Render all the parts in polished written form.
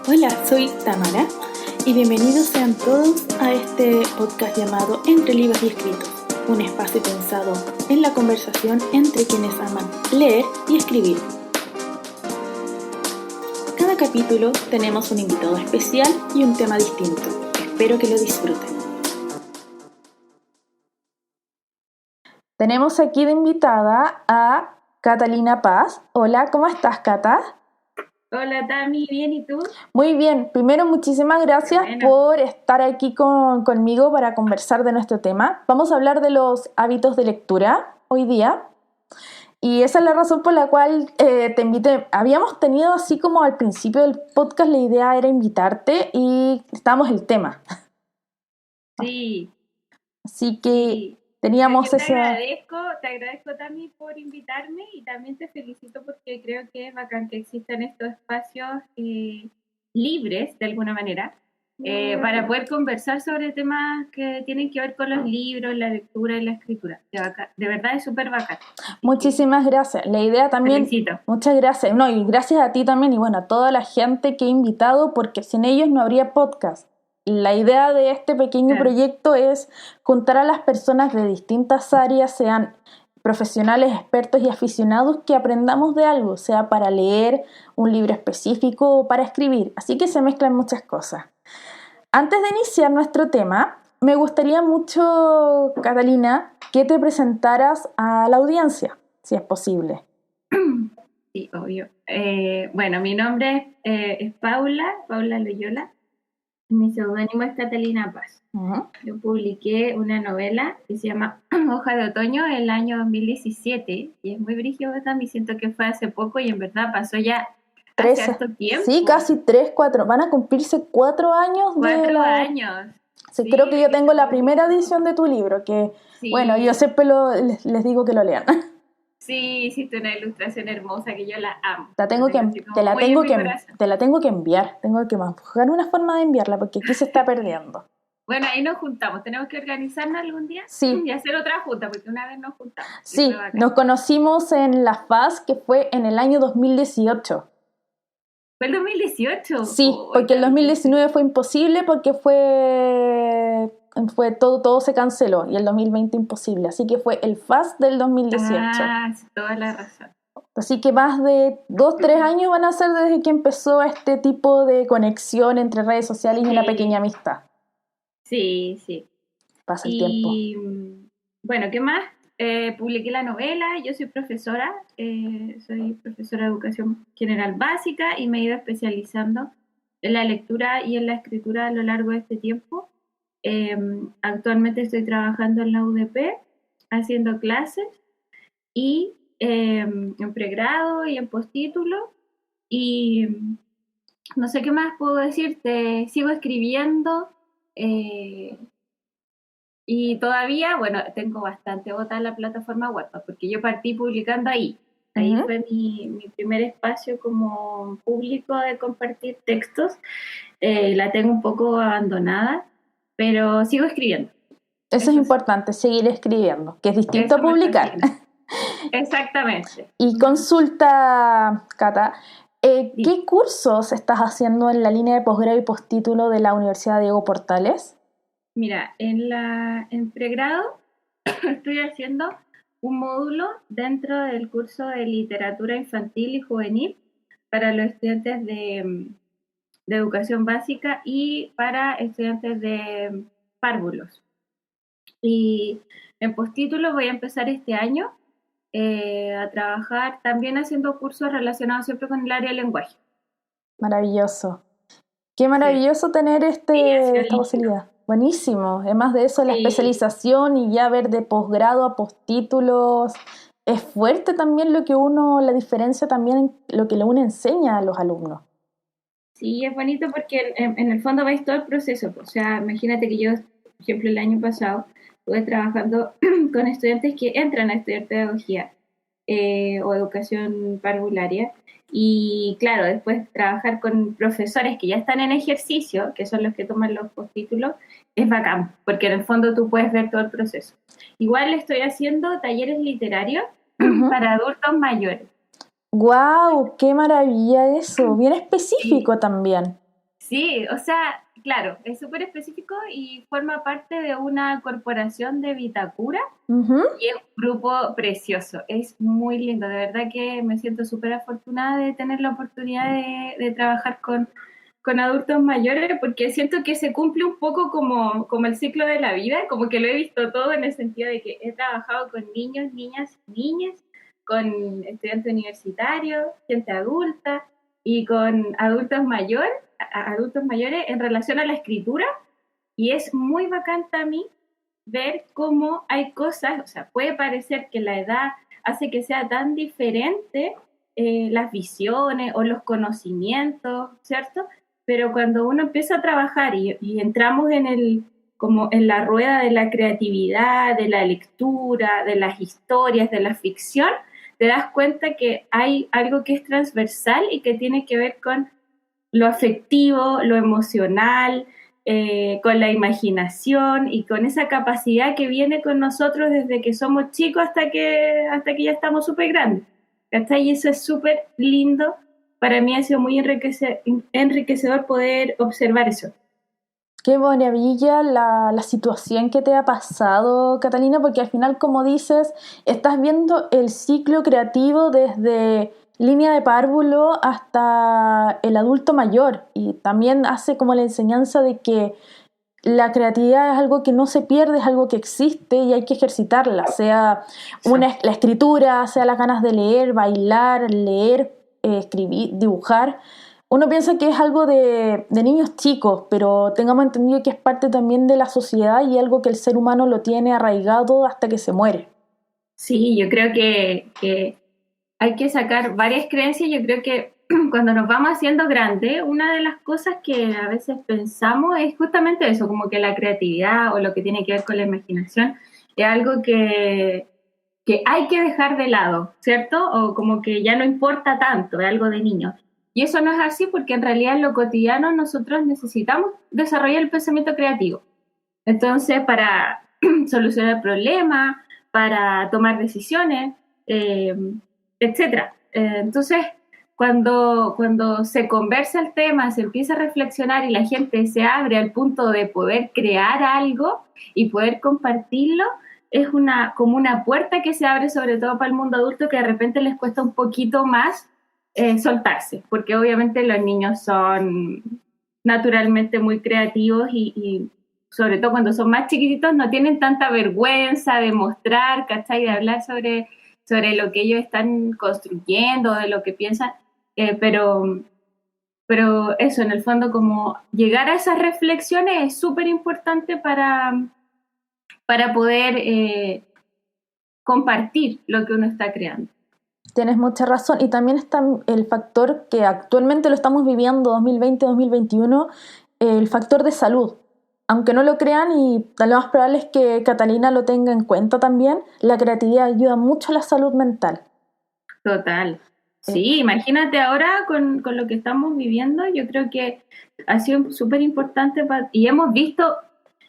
Hola, soy Tamara y bienvenidos sean todos a este podcast llamado Entre Libros y Escritos, un espacio pensado en la conversación entre quienes aman leer y escribir. Cada capítulo tenemos un invitado especial y un tema distinto. Espero que lo disfruten. Tenemos aquí de invitada a Catalina Paz. Hola, ¿cómo estás, Cata? Hola Tami, ¿bien y tú? Muy bien. Primero, muchísimas gracias por estar aquí conmigo para conversar de nuestro tema. Vamos a hablar de los hábitos de lectura hoy día. Y esa es la razón por la cual te invité. Habíamos tenido así como al principio del podcast la idea era invitarte y estábamos el tema. Sí. Así que teníamos Te esa... agradezco Tami por invitarme y también te felicito porque creo que es bacán que existan estos espacios libres, de alguna manera, para poder conversar sobre temas que tienen que ver con los libros, la lectura y la escritura. De verdad es súper bacán. Muchísimas gracias. La idea también... Felicito. Muchas gracias. No, y gracias a ti también y bueno, a toda la gente que he invitado porque sin ellos no habría podcast. La idea de este pequeño proyecto es juntar a las personas de distintas áreas, sean profesionales, expertos y aficionados, que aprendamos de algo, sea para leer un libro específico o para escribir. Así que se mezclan muchas cosas. Antes de iniciar nuestro tema, me gustaría mucho, Catalina, que te presentaras a la audiencia, si es posible. Sí, obvio. Bueno, mi nombre es Paula Loyola. Mi seudónimo es Catalina Paz. Uh-huh. Yo publiqué una novela que se llama Hoja de Otoño en el año 2017 y es muy brígido también, siento que fue hace poco y en verdad pasó ya hace harto tiempo. Sí, casi 3, 4, van a cumplirse 4 años. 4 años. Sí, creo que yo tengo la primera edición de tu libro, que bueno, yo siempre les digo que lo lean. Sí, hiciste una ilustración hermosa que yo la amo. Te la tengo que enviar. Tengo que buscar una forma de enviarla porque aquí se está perdiendo. Bueno, ahí nos juntamos. Tenemos que organizarnos algún día y hacer otra junta, porque una vez nos juntamos. Sí, nos conocimos en la FAS, que fue en el año 2018. ¿Fue el 2018? Sí, porque el 2019 fue imposible porque fue todo se canceló y el 2020 imposible, así que fue el FAS del 2018. Ah, toda la razón. Así que más de 2, 3 años van a ser desde que empezó este tipo de conexión entre redes sociales y una pequeña amistad. Sí, sí. Pasa el tiempo. Y bueno, ¿qué más? Publiqué la novela, yo soy profesora de educación general básica y me he ido especializando en la lectura y en la escritura a lo largo de este tiempo. Actualmente estoy trabajando en la UDP, haciendo clases y en pregrado y en postítulo y no sé qué más puedo decirte, sigo escribiendo y todavía, bueno, tengo bastante botada en la plataforma Wattpad porque yo partí publicando ahí. Ahí fue mi primer espacio como público de compartir textos. La tengo un poco abandonada, pero sigo escribiendo. Eso es importante, seguir escribiendo, que es distinto a publicar. Exactamente. Y consulta, Cata, ¿qué cursos estás haciendo en la línea de posgrado y postítulo de la Universidad Diego Portales? Mira, en pregrado estoy haciendo un módulo dentro del curso de literatura infantil y juvenil para los estudiantes de educación básica y para estudiantes de párvulos. Y en postítulo voy a empezar este año a trabajar también haciendo cursos relacionados siempre con el área del lenguaje. Maravilloso. Qué maravilloso tener esta posibilidad. Buenísimo. Además de eso, la especialización y ya ver de posgrado a postítulos. Es fuerte también la diferencia también en lo que uno enseña a los alumnos. Sí, es bonito porque en el fondo veis todo el proceso. O sea, imagínate que yo, por ejemplo, el año pasado estuve trabajando con estudiantes que entran a estudiar pedagogía o educación parvularia. Y claro, después trabajar con profesores que ya están en ejercicio, que son los que toman los postítulos, es bacán, porque en el fondo tú puedes ver todo el proceso. Igual estoy haciendo talleres literarios para adultos mayores. ¡Guau! ¡Qué maravilla eso! Bien específico también. Sí, o sea, claro, es súper específico y forma parte de una corporación de Vitacura Ujú. y es un grupo precioso, es muy lindo, de verdad que me siento súper afortunada de tener la oportunidad de trabajar con adultos mayores porque siento que se cumple un poco como el ciclo de la vida, como que lo he visto todo en el sentido de que he trabajado con niños, niñas, niñas, con estudiantes universitarios, gente adulta y con adultos mayores en relación a la escritura y es muy bacán también ver cómo hay cosas, o sea, puede parecer que la edad hace que sea tan diferente las visiones o los conocimientos, ¿cierto? Pero cuando uno empieza a trabajar y entramos como en la rueda de la creatividad, de la lectura, de las historias, de la ficción, te das cuenta que hay algo que es transversal y que tiene que ver con lo afectivo, lo emocional, con la imaginación y con esa capacidad que viene con nosotros desde que somos chicos hasta que ya estamos súper grandes. ¿Cachai? Y eso es súper lindo. Para mí ha sido muy enriquecedor poder observar eso. Qué maravilla la situación que te ha pasado, Catalina, porque al final, como dices, estás viendo el ciclo creativo desde línea de párvulo hasta el adulto mayor y también hace como la enseñanza de que la creatividad es algo que no se pierde, es algo que existe y hay que ejercitarla, sea la escritura, sea las ganas de leer, bailar, leer, escribir, dibujar. Uno piensa que es algo de niños chicos, pero tengamos entendido que es parte también de la sociedad y algo que el ser humano lo tiene arraigado hasta que se muere. Sí, yo creo que hay que sacar varias creencias. Yo creo que cuando nos vamos haciendo grandes, una de las cosas que a veces pensamos es justamente eso, como que la creatividad o lo que tiene que ver con la imaginación es algo que hay que dejar de lado, ¿cierto? O como que ya no importa tanto, es algo de niño. Y eso no es así porque en realidad en lo cotidiano nosotros necesitamos desarrollar el pensamiento creativo. Entonces, para solucionar problemas, para tomar decisiones, eh, etcétera. Entonces, cuando se conversa el tema, se empieza a reflexionar y la gente se abre al punto de poder crear algo y poder compartirlo, es como una puerta que se abre sobre todo para el mundo adulto que de repente les cuesta un poquito más soltarse, porque obviamente los niños son naturalmente muy creativos y sobre todo cuando son más chiquititos no tienen tanta vergüenza de mostrar, ¿cachai? De hablar sobre lo que ellos están construyendo, de lo que piensan, eh, pero, pero eso, en el fondo, como llegar a esas reflexiones es súper importante para poder compartir lo que uno está creando. Tienes mucha razón. Y también está el factor que actualmente lo estamos viviendo 2020-2021, el factor de salud. Aunque no lo crean, y lo más probable es que Catalina lo tenga en cuenta también, la creatividad ayuda mucho a la salud mental. Total. Eh, Sí, imagínate ahora con lo que estamos viviendo, yo creo que ha sido súper importante y hemos visto,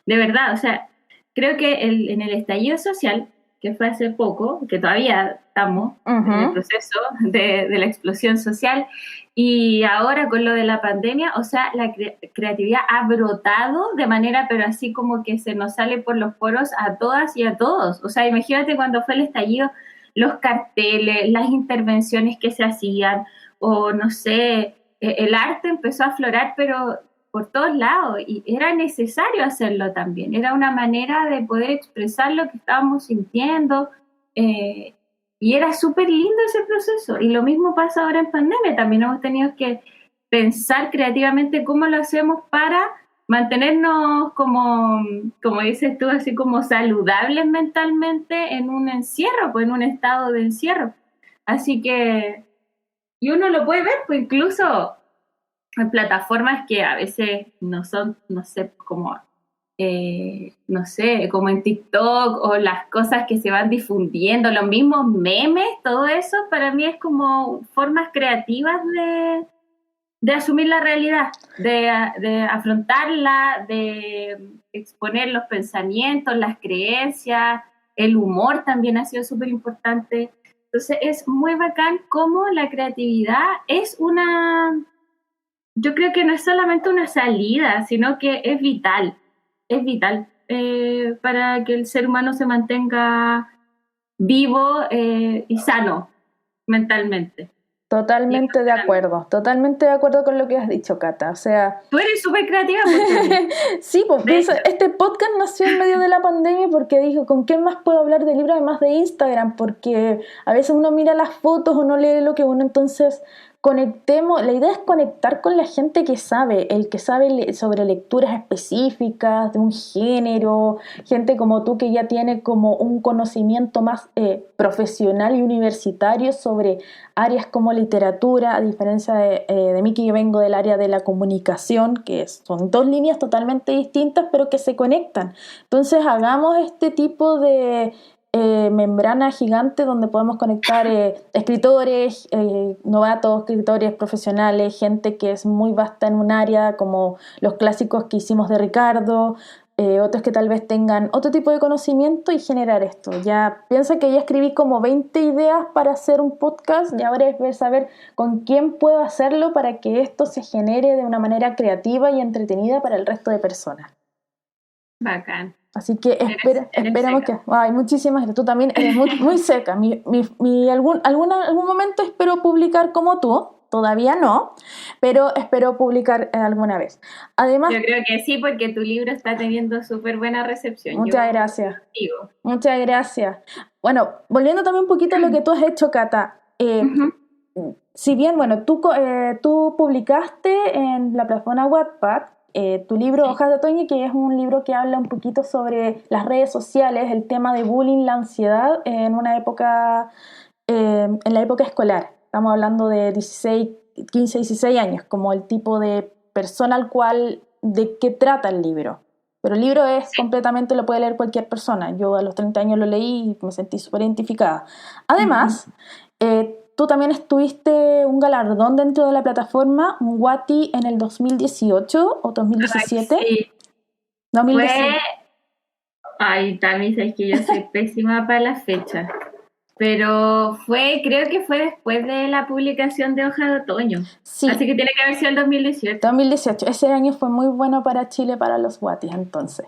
de verdad, o sea, creo que en el estallido social, que fue hace poco, que todavía estamos en el Ujú. proceso de la explosión social, y ahora con lo de la pandemia, o sea, la creatividad ha brotado de manera, pero así como que se nos sale por los poros a todas y a todos. O sea, imagínate cuando fue el estallido los carteles, las intervenciones que se hacían, o no sé, el arte empezó a aflorar, pero por todos lados, y era necesario hacerlo también, era una manera de poder expresar lo que estábamos sintiendo, eh, y era súper lindo ese proceso, y lo mismo pasa ahora en pandemia, también hemos tenido que pensar creativamente cómo lo hacemos para mantenernos como dices tú, así como saludables mentalmente en un encierro, pues en un estado de encierro. Así que, y uno lo puede ver, pues incluso en plataformas que a veces no son, no sé, no sé, como en TikTok o las cosas que se van difundiendo, los mismos memes, todo eso para mí es como formas creativas de asumir la realidad, de afrontarla, de exponer los pensamientos, las creencias, el humor también ha sido súper importante. Entonces es muy bacán cómo la creatividad es yo creo que no es solamente una salida, sino que es vital para que el ser humano se mantenga vivo y sano mentalmente. Totalmente de acuerdo con lo que has dicho, Cata. O sea, tú eres súper creativa. Porque... sí, pues este podcast nació en medio de la pandemia porque dijo, ¿con quién más puedo hablar de libros además de Instagram? Porque a veces uno mira las fotos o no lee lo que uno, entonces conectemos, la idea es conectar con la gente que sabe, el que sabe sobre lecturas específicas de un género, gente como tú que ya tiene como un conocimiento más profesional y universitario sobre áreas como literatura, a diferencia de mí, que yo vengo del área de la comunicación, que son dos líneas totalmente distintas pero que se conectan. Entonces hagamos este tipo de membrana gigante donde podemos conectar escritores, novatos, escritores profesionales, gente que es muy vasta en un área, como los clásicos que hicimos de Ricardo, otros que tal vez tengan otro tipo de conocimiento, y generar esto. Ya piensa que ya escribí como 20 ideas para hacer un podcast y ahora es ver saber con quién puedo hacerlo para que esto se genere de una manera creativa y entretenida para el resto de personas. Bacán. Así que esperamos que... Ay, muchísimas gracias. Tú también eres muy seca. Algún momento espero publicar como tú. Todavía no, pero espero publicar alguna vez. Además, yo creo que sí, porque tu libro está teniendo súper buena recepción. Muchas gracias. Muchas gracias. Bueno, volviendo también un poquito a lo que tú has hecho, Cata. Si bien, bueno, tú publicaste en la plataforma Wattpad tu libro Hojas de Otoño, que es un libro que habla un poquito sobre las redes sociales, el tema de bullying, la ansiedad en una época, en la época escolar. Estamos hablando de 15, 16 años, como el tipo de persona al cual, de qué trata el libro. Pero el libro es completamente, lo puede leer cualquier persona. Yo a los 30 años lo leí y me sentí súper identificada. Además, tú también estuviste un galardón dentro de la plataforma, un WATI en el 2018 o 2017. Ay, sí. 2017. Ay, Tami, sabes que yo soy pésima para las fechas. Pero creo que fue después de la publicación de Hojas de Otoño. Sí. Así que tiene que haber sido el 2018. 2018. Ese año fue muy bueno para Chile, para los WATIs, entonces.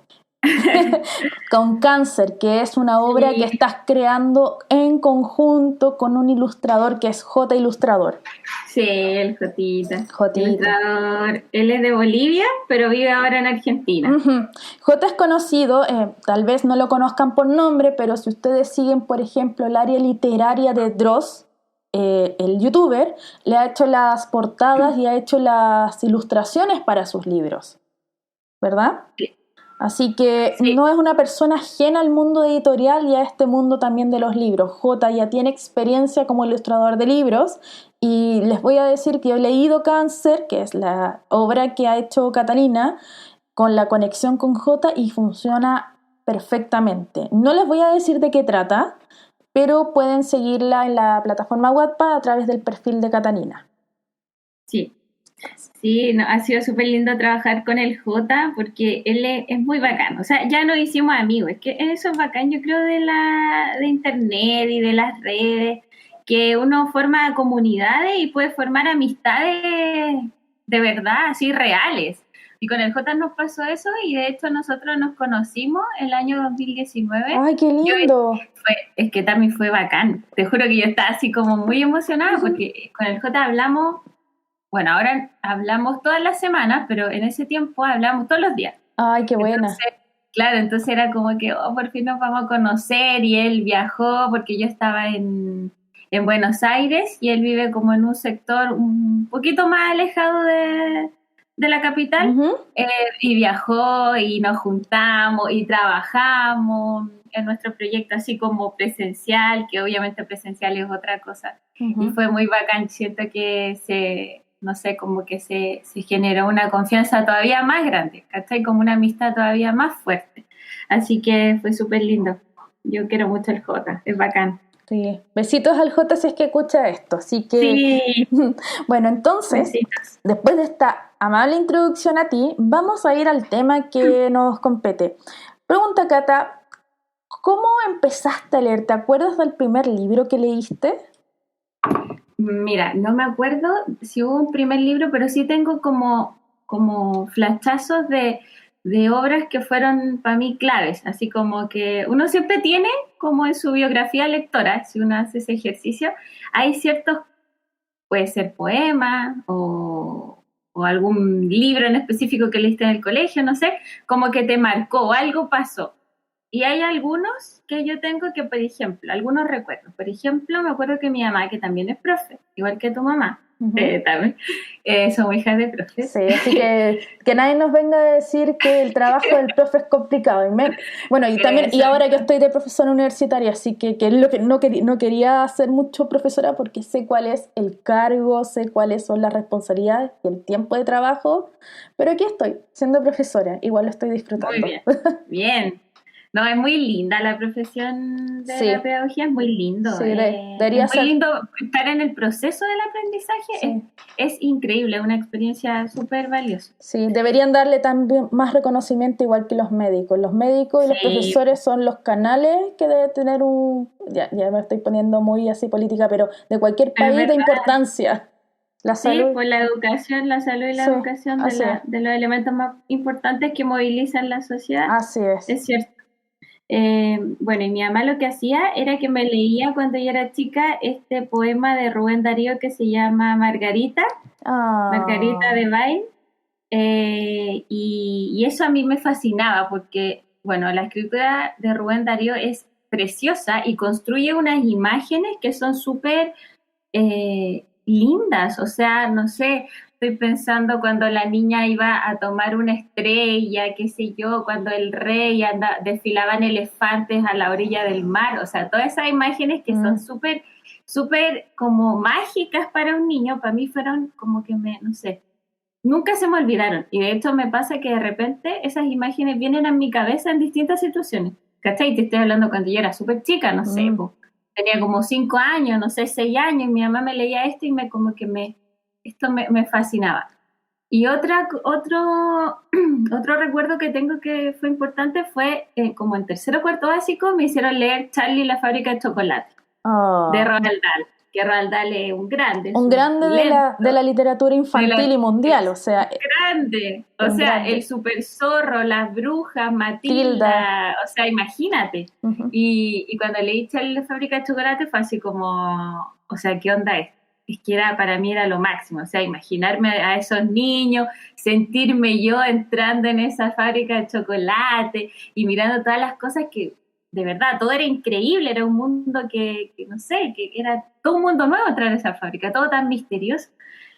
Con Cáncer, que es una obra que estás creando en conjunto con un ilustrador que es J. Ilustrador. Sí, el Jotita. Ilustrador. Él es de Bolivia, pero vive ahora en Argentina. J es conocido, tal vez no lo conozcan por nombre, pero si ustedes siguen, por ejemplo, el área literaria de Dross, el youtuber, le ha hecho las portadas y ha hecho las ilustraciones para sus libros, ¿verdad? Sí. Así que no es una persona ajena al mundo editorial y a este mundo también de los libros. J ya tiene experiencia como ilustrador de libros, y les voy a decir que yo he leído Cáncer, que es la obra que ha hecho Catalina, con la conexión con J, y funciona perfectamente. No les voy a decir de qué trata, pero pueden seguirla en la plataforma Wattpad a través del perfil de Catalina. Sí, no, ha sido súper lindo trabajar con el J, porque él es muy bacán. O sea, ya nos hicimos amigos. Es que eso es bacán, yo creo, de internet y de las redes, que uno forma comunidades y puede formar amistades de verdad, así reales. Y con el J nos pasó eso, y de hecho nosotros nos conocimos el año 2019. ¡Ay, qué lindo! Es que también fue bacán. Te juro que yo estaba así como muy emocionada, porque con el J hablamos... Bueno, ahora hablamos todas las semanas, pero en ese tiempo hablamos todos los días. ¡Ay, qué buena! Entonces era como que, por fin nos vamos a conocer, y él viajó porque yo estaba en Buenos Aires, y él vive como en un sector un poquito más alejado de la capital, y viajó y nos juntamos y trabajamos en nuestro proyecto así como presencial, que obviamente presencial es otra cosa. Y fue muy bacán, siento que como que se generó una confianza todavía más grande, ¿cachai? Como una amistad todavía más fuerte. Así que fue súper lindo. Yo quiero mucho el J, es bacán. Sí. Besitos al J si es que escucha esto. Así que, sí. Bueno, entonces, besitos. Después de esta amable introducción a ti, vamos a ir al tema que nos compete. Pregunta, Cata, ¿cómo empezaste a leer? ¿Te acuerdas del primer libro que leíste? Mira, no me acuerdo si hubo un primer libro, pero sí tengo como flashazos de obras que fueron para mí claves, así como que uno siempre tiene como en su biografía lectora, si uno hace ese ejercicio, hay ciertos, puede ser poema o algún libro en específico que leíste en el colegio, no sé, como que te marcó, algo pasó. Y hay algunos que yo tengo que, por ejemplo, algunos recuerdos. Por ejemplo, me acuerdo que mi mamá, que también es profe, igual que tu mamá, también, somos hijas de profes. Sí, así que nadie nos venga a decir que el trabajo del profe es complicado. Bueno, y también, y ahora que estoy de profesora universitaria, así que es lo que no quería ser mucho profesora porque sé cuál es el cargo, sé cuáles son las responsabilidades y el tiempo de trabajo, pero aquí estoy, siendo profesora, igual lo estoy disfrutando. Muy bien, bien. No, es muy linda la profesión de la pedagogía, es muy lindo. Sí, debería es muy lindo estar en el proceso del aprendizaje, sí. es increíble, es una experiencia súper valiosa. Sí, deberían darle también más reconocimiento igual que los médicos. Los médicos y los profesores son los canales que debe tener ya me estoy poniendo muy así política, pero de cualquier país de importancia. La salud. Sí, pues la educación, la salud y la educación de los elementos más importantes que movilizan la sociedad. Así es. Es cierto. Bueno, y mi mamá lo que hacía era que me leía cuando yo era chica este poema de Rubén Darío que se llama Margarita, Margarita de Bail, y eso a mí me fascinaba porque, bueno, la escritura de Rubén Darío es preciosa y construye unas imágenes que son súper lindas, o sea, no sé, estoy pensando cuando la niña iba a tomar una estrella, qué sé yo, cuando el rey desfilaban elefantes a la orilla del mar, o sea, todas esas imágenes que son súper, súper como mágicas para un niño, para mí fueron como que no sé, nunca se me olvidaron. Y de hecho me pasa que de repente esas imágenes vienen a mi cabeza en distintas situaciones. ¿Cachai? Te estoy hablando cuando yo era súper chica, no sé, tenía como 5 años, no sé, 6 años, y mi mamá me leía esto y esto me fascinaba. Y otro recuerdo que tengo que fue importante fue como en tercero o cuarto básico me hicieron leer Charlie y la fábrica de chocolate de Roald Dahl, que Roald Dahl es un grande. Un grande de la literatura infantil y mundial, o sea. Grande, o sea, el super zorro, las brujas, Matilda, o sea, imagínate. Y cuando leí Charlie y la fábrica de chocolate fue así como, o sea, ¿qué onda es? Es que para mí era lo máximo, o sea, imaginarme a esos niños, sentirme yo entrando en esa fábrica de chocolate y mirando todas las cosas que, de verdad, todo era increíble, era un mundo que no sé, que era todo un mundo nuevo entrar a esa fábrica, todo tan misterioso.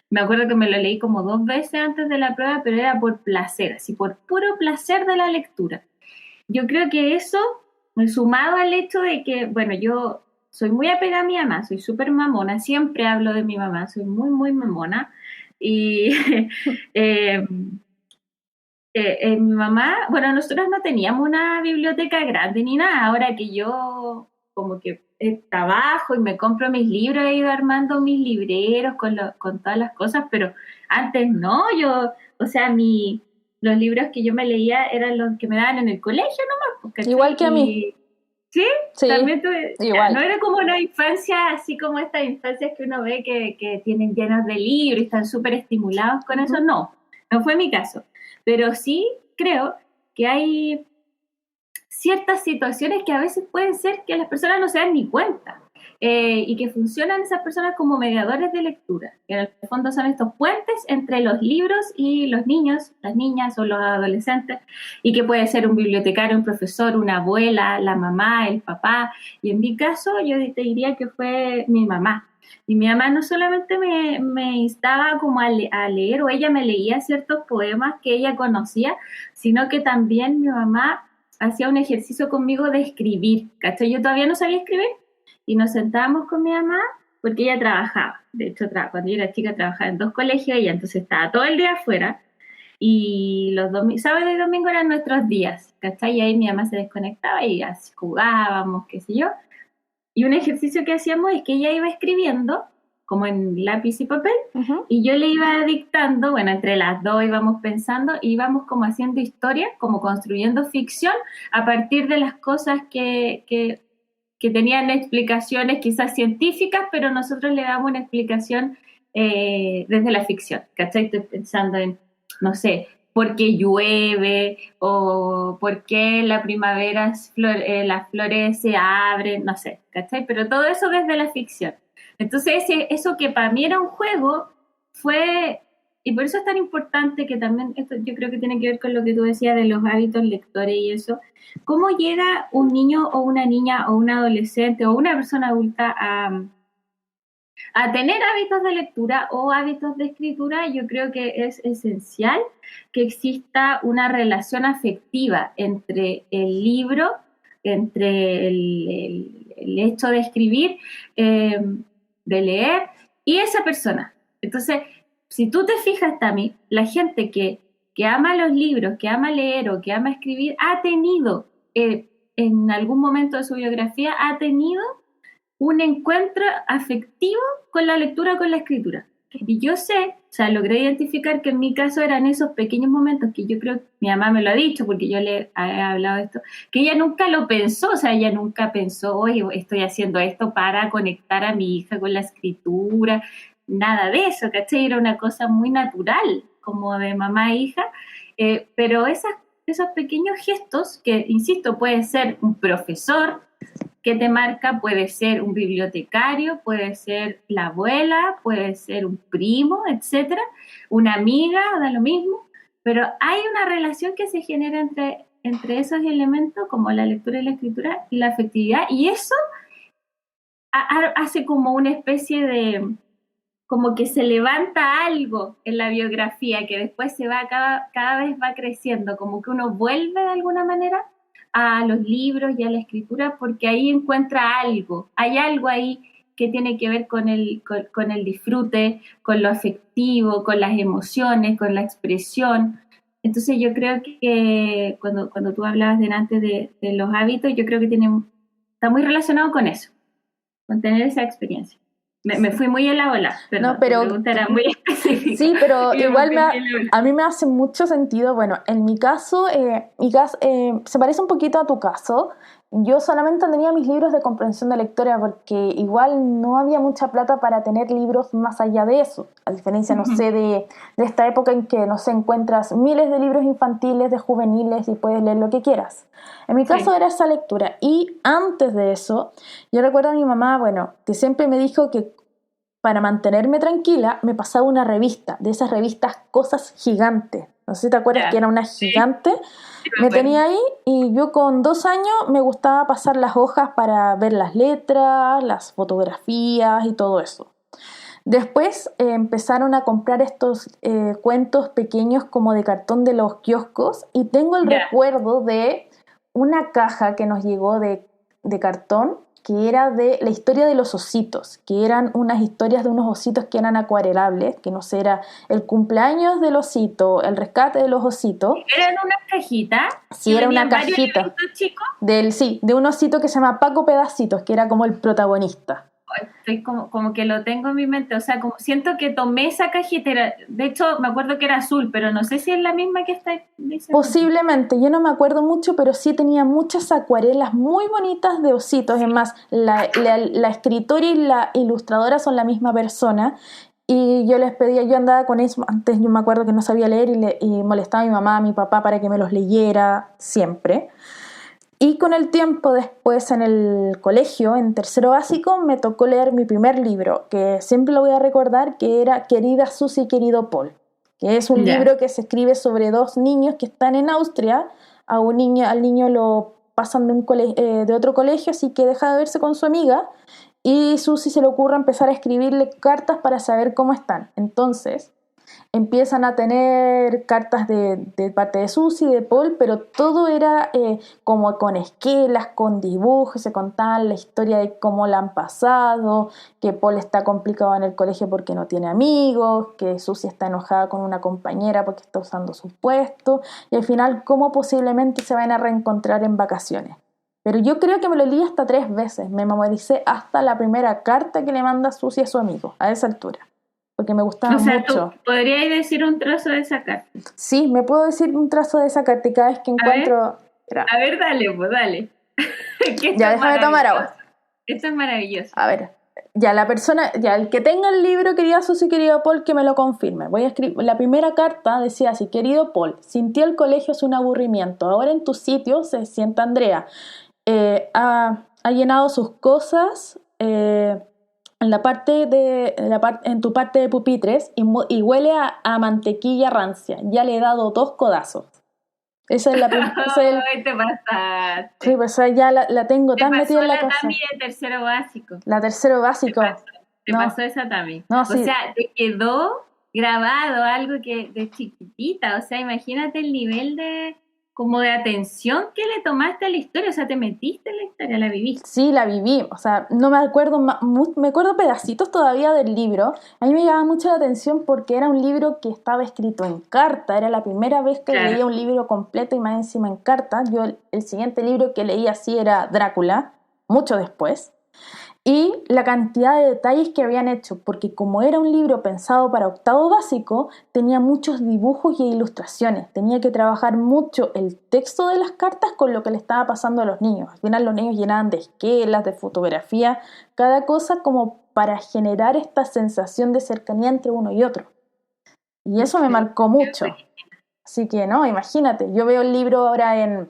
Me acuerdo que me lo leí como 2 veces antes de la prueba, pero era por placer, así por puro placer de la lectura. Yo creo que eso, sumado al hecho de que, bueno, yo soy muy apegada a mi mamá, soy súper mamona, siempre hablo de mi mamá, soy muy, muy mamona. Y mi mamá, bueno, nosotros no teníamos una biblioteca grande ni nada, ahora que yo como que trabajo y me compro mis libros, he ido armando mis libreros con todas las cosas, pero antes no, o sea, los libros que yo me leía eran los que me daban en el colegio nomás. Igual que a mí. ¿Sí? También igual. No era como una infancia así como estas infancias que uno ve que tienen llenos de libros y están súper estimulados con eso, no fue mi caso. Pero sí creo que hay ciertas situaciones que a veces pueden ser que las personas no se dan ni cuenta y que funcionan esas personas como mediadores de lectura, que en el fondo son estos puentes entre los libros y los niños, las niñas o los adolescentes, y que puede ser un bibliotecario, un profesor, una abuela, la mamá, el papá, y en mi caso yo te diría que fue mi mamá. Y mi mamá no solamente me instaba como a leer, o ella me leía ciertos poemas que ella conocía, sino que también mi mamá hacía un ejercicio conmigo de escribir, ¿cachai? Yo todavía no sabía escribir y nos sentábamos con mi mamá porque ella trabajaba. De hecho, cuando yo era chica trabajaba en 2 colegios, ella entonces estaba todo el día afuera y los sábado y domingo eran nuestros días, ¿cachai? Y ahí mi mamá se desconectaba y así jugábamos, qué sé yo. Y un ejercicio que hacíamos es que ella iba escribiendo como en lápiz y papel, y yo le iba dictando, bueno, entre las dos íbamos pensando, íbamos como haciendo historia, como construyendo ficción a partir de las cosas que que tenían explicaciones quizás científicas, pero nosotros le damos una explicación desde la ficción, ¿cachai? Estoy pensando en, no sé, por qué llueve o por qué en la primavera las flores se abren, no sé, ¿cachai? Pero todo eso desde la ficción. Entonces eso que para mí era un juego fue, y por eso es tan importante que también esto yo creo que tiene que ver con lo que tú decías de los hábitos lectores y eso, cómo llega un niño o una niña o un adolescente o una persona adulta a tener hábitos de lectura o hábitos de escritura. Yo creo que es esencial que exista una relación afectiva entre el libro, entre el hecho de escribir, de leer y esa persona. Entonces, si tú te fijas, Tami, la gente que ama los libros, que ama leer o que ama escribir, ha tenido, en algún momento de su biografía, ha tenido un encuentro afectivo con la lectura, con la escritura. Y yo sé, o sea, logré identificar que en mi caso eran esos pequeños momentos que yo creo, mi mamá me lo ha dicho porque yo le he hablado de esto, que ella nunca lo pensó, o sea, ella nunca pensó, oye, estoy haciendo esto para conectar a mi hija con la escritura, nada de eso, ¿cachai? Era una cosa muy natural, como de mamá e hija, pero esos pequeños gestos que, insisto, puede ser un profesor que te marca, puede ser un bibliotecario, puede ser la abuela, puede ser un primo, etcétera, una amiga, da lo mismo, pero hay una relación que se genera entre esos elementos como la lectura y la escritura y la afectividad, y eso hace como una especie de, como que se levanta algo en la biografía que después se va, cada vez va creciendo, como que uno vuelve de alguna manera a los libros y a la escritura porque ahí encuentra algo, hay algo ahí que tiene que ver con el disfrute, con lo afectivo, con las emociones, con la expresión. Entonces yo creo que cuando tú hablabas delante de los hábitos, yo creo que está muy relacionado con eso, con tener esa experiencia. Me fui muy en la ola, perdón, no, pero tu pregunta era muy específica. sí, pero igual a mí me hace mucho sentido. Bueno, en mi caso, se parece un poquito a tu caso. Yo solamente tenía mis libros de comprensión de lectura porque igual no había mucha plata para tener libros más allá de eso. A diferencia, no sé, de esta época en que, no sé, encuentras miles de libros infantiles, de juveniles y puedes leer lo que quieras. En mi caso era esa lectura. Y antes de eso, yo recuerdo a mi mamá, bueno, que siempre me dijo que para mantenerme tranquila me pasaba una revista, de esas revistas Cosas Gigantes. No sé si te acuerdas que era una gigante. Me tenía ahí y yo con 2 años me gustaba pasar las hojas para ver las letras, las fotografías y todo eso. Después empezaron a comprar estos cuentos pequeños como de cartón de los kioscos y tengo el recuerdo de una caja que nos llegó de cartón que era de la historia de los ositos, que eran unas historias de unos ositos que eran acuarelables, que no sé, era el cumpleaños del osito, el rescate de los ositos. ¿Eran una cajita? Sí, era una cajita. De un osito que se llama Paco Pedacitos, que era como el protagonista. Estoy como que lo tengo en mi mente, o sea, como siento que tomé esa cajita, de hecho me acuerdo que era azul, pero no sé si es la misma que está diciendo. Posiblemente, yo no me acuerdo mucho, pero sí tenía muchas acuarelas muy bonitas de ositos. Es más, la escritora y la ilustradora son la misma persona. Y yo les pedía, yo andaba con eso, antes yo me acuerdo que no sabía leer y molestaba a mi mamá, a mi papá para que me los leyera siempre. Y con el tiempo después en el colegio, en tercero básico, me tocó leer mi primer libro, que siempre lo voy a recordar, que era Querida Susi, querido Paul, que es un libro que se escribe sobre 2 niños que están en Austria. Al niño lo pasan de otro colegio, así que deja de verse con su amiga, y Susi se le ocurre empezar a escribirle cartas para saber cómo están. Entonces empiezan a tener cartas de parte de Susi, de Paul, pero todo era como con esquelas, con dibujos, se contaban la historia de cómo la han pasado, que Paul está complicado en el colegio porque no tiene amigos, que Susi está enojada con una compañera porque está usando su puesto, y al final cómo posiblemente se van a reencontrar en vacaciones. Pero yo creo que me lo leí hasta 3 veces, me memoricé hasta la primera carta que le manda Susi a su amigo, a esa altura. Porque me gustaba mucho. ¿Podrías decir un trozo de esa carta? Sí, me puedo decir un trozo de esa carta y cada vez que encuentro... A ver, dale, pues dale. Ya, déjame tomar agua. Esto es maravilloso. A ver, ya la persona, ya el que tenga el libro, querida Susi, querido Paul, que me lo confirme. Voy a escribir, la primera carta decía así: querido Paul, sintió el colegio es un aburrimiento. Ahora en tu sitio se sienta Andrea. Ha llenado sus cosas en tu parte de pupitres y huele a mantequilla rancia. Ya le he dado 2 codazos. Esa es la primera. Ay, te pasaste. Sí, pues ya la tengo tan metida en la Te pasó casa. la Tami de tercero básico. La tercero básico. Te pasó esa Tami. No, o sí. sea, te quedó grabado algo que de chiquitita. O sea, imagínate el nivel de como de atención que le tomaste a la historia. O sea, te metiste en la historia, la viviste. Sí, la viví. O sea, no me acuerdo, me acuerdo pedacitos todavía del libro. A mí me llamaba mucho la atención porque era un libro que estaba escrito en carta. Era la primera vez que leía un libro completo y más encima en carta. Yo el siguiente libro que leí así era Drácula, mucho después. Y la cantidad de detalles que habían hecho, porque como era un libro pensado para octavo básico, tenía muchos dibujos y ilustraciones. Tenía que trabajar mucho el texto de las cartas con lo que le estaba pasando a los niños. Al final los niños llenaban de esquelas, de fotografía, cada cosa como para generar esta sensación de cercanía entre uno y otro. Y eso me marcó mucho. Así que no, imagínate, yo veo el libro ahora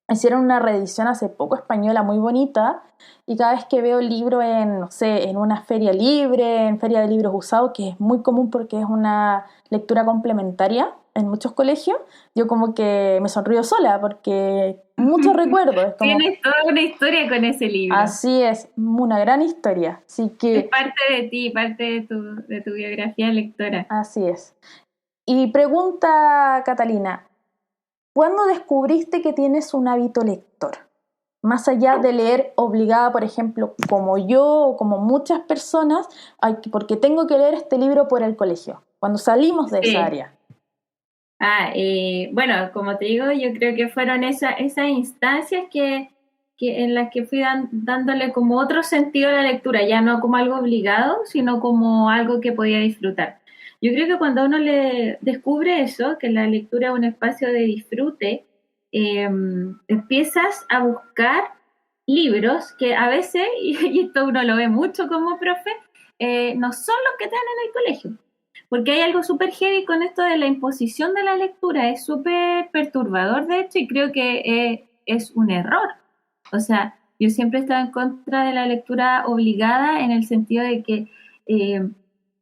hicieron una reedición hace poco española muy bonita y cada vez que veo el libro no sé, en una feria libre, en feria de libros usados, que es muy común porque es una lectura complementaria en muchos colegios, yo como que me sonrío sola porque muchos recuerdos. Tienes toda una historia con ese libro. Así es, una gran historia. Así que, es parte de ti, parte de tu biografía lectora. Así es. Y pregunta Catalina, ¿cuándo descubriste que tienes un hábito lector? Más allá de leer obligada, por ejemplo, como yo o como muchas personas, porque tengo que leer este libro por el colegio, cuando salimos de esa área. Bueno, como te digo, yo creo que fueron esas instancias que en las que fui dándole como otro sentido a la lectura, ya no como algo obligado, sino como algo que podía disfrutar. Yo creo que cuando uno le descubre eso, que la lectura es un espacio de disfrute, empiezas a buscar libros que a veces, y esto uno lo ve mucho como profe, no son los que te dan en el colegio. Porque hay algo súper heavy con esto de la imposición de la lectura, es súper perturbador de hecho y creo que es un error. O sea, yo siempre he estado en contra de la lectura obligada en el sentido de que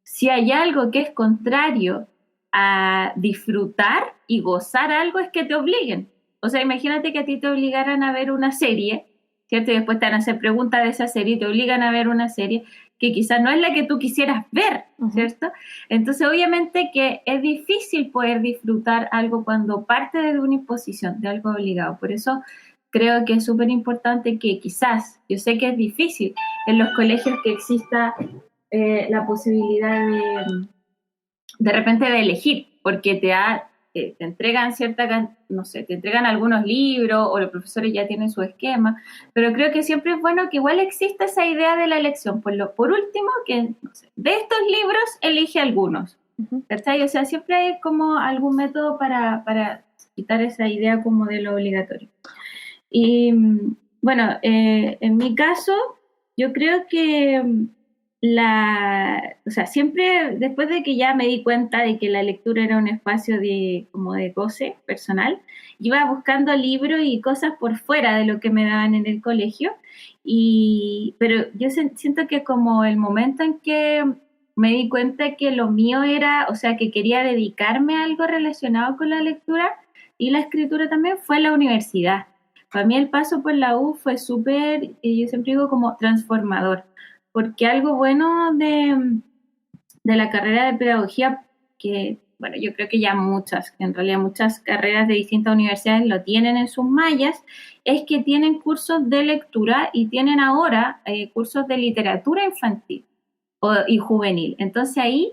si hay algo que es contrario a disfrutar y gozar algo es que te obliguen. O sea, imagínate que a ti te obligaran a ver una serie, ¿cierto? Y después te van a hacer preguntas de esa serie y te obligan a ver una serie que quizás no es la que tú quisieras ver, ¿cierto? Entonces, obviamente que es difícil poder disfrutar algo cuando parte de una imposición, de algo obligado. Por eso creo que es súper importante que quizás, yo sé que es difícil en los colegios que exista la posibilidad de repente de elegir, porque te entregan te entregan algunos libros o los profesores ya tienen su esquema, pero creo que siempre es bueno que igual exista esa idea de la elección. Por último, que no sé, de estos libros elige algunos, ¿cachai? O sea, siempre hay como algún método para quitar esa idea como de lo obligatorio. Y bueno, en mi caso, yo creo que o sea, siempre después de que ya me di cuenta de que la lectura era un espacio como de goce personal, iba buscando libros y cosas por fuera de lo que me daban en el colegio, pero yo siento que como el momento en que me di cuenta que lo mío era, o sea, que quería dedicarme a algo relacionado con la lectura y la escritura también, fue la universidad. Para mí el paso por la U fue súper, yo siempre digo como transformador, porque algo bueno de la carrera de pedagogía, que bueno, yo creo que ya en realidad muchas carreras de distintas universidades lo tienen en sus mallas, es que tienen cursos de lectura y tienen ahora cursos de literatura infantil y juvenil. Entonces ahí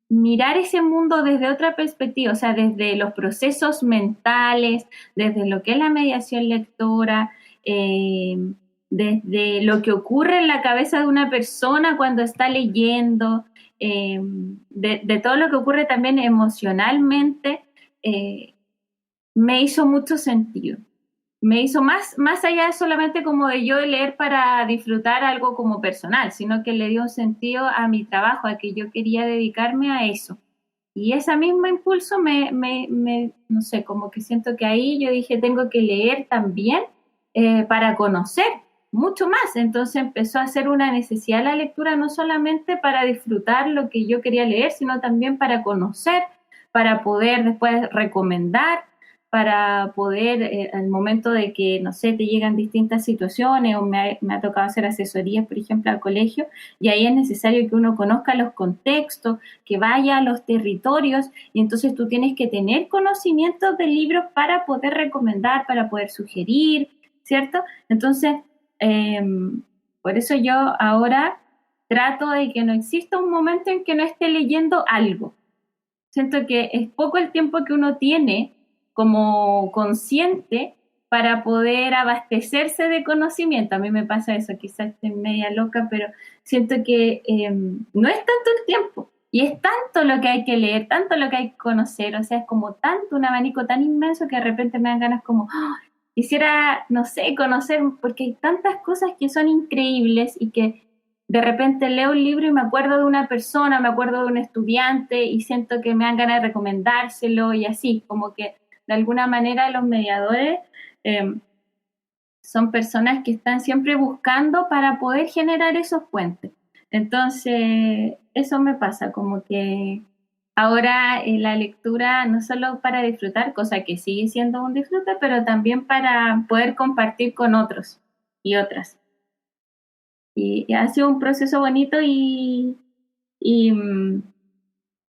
mirar ese mundo desde otra perspectiva, o sea, desde los procesos mentales, desde lo que es la mediación lectora, desde lo que ocurre en la cabeza de una persona cuando está leyendo, de todo lo que ocurre también emocionalmente, me hizo mucho sentido. me hizo más allá solamente como de yo leer para disfrutar algo como personal, sino que le dio un sentido a mi trabajo, a que yo quería dedicarme a eso. Y ese mismo impulso no sé, como que siento que ahí yo dije, tengo que leer también para conocer mucho más. Entonces empezó a ser una necesidad la lectura, no solamente para disfrutar lo que yo quería leer, sino también para conocer, para poder después recomendar, para poder, al momento de que, no sé, te llegan distintas situaciones o me ha tocado hacer asesorías, por ejemplo, al colegio, y ahí es necesario que uno conozca los contextos, que vaya a los territorios, y entonces tú tienes que tener conocimientos de libros para poder recomendar, para poder sugerir, ¿cierto? Entonces, por eso yo ahora trato de que no exista un momento en que no esté leyendo algo. Siento que es poco el tiempo que uno tiene como consciente para poder abastecerse de conocimiento. A mí me pasa eso, quizás estoy media loca, pero siento que no es tanto el tiempo. Y es tanto lo que hay que leer, tanto lo que hay que conocer, o sea, es como tanto un abanico tan inmenso que de repente me dan ganas como, quisiera, no sé, conocer, porque hay tantas cosas que son increíbles y que de repente leo un libro y me acuerdo de una persona, me acuerdo de un estudiante y siento que me dan ganas de recomendárselo y así, como que de alguna manera los mediadores son personas que están siempre buscando para poder generar esos puentes. Entonces, eso me pasa, como que ahora la lectura no solo para disfrutar, cosa que sigue siendo un disfrute, pero también para poder compartir con otros y otras. Y ha sido un proceso bonito y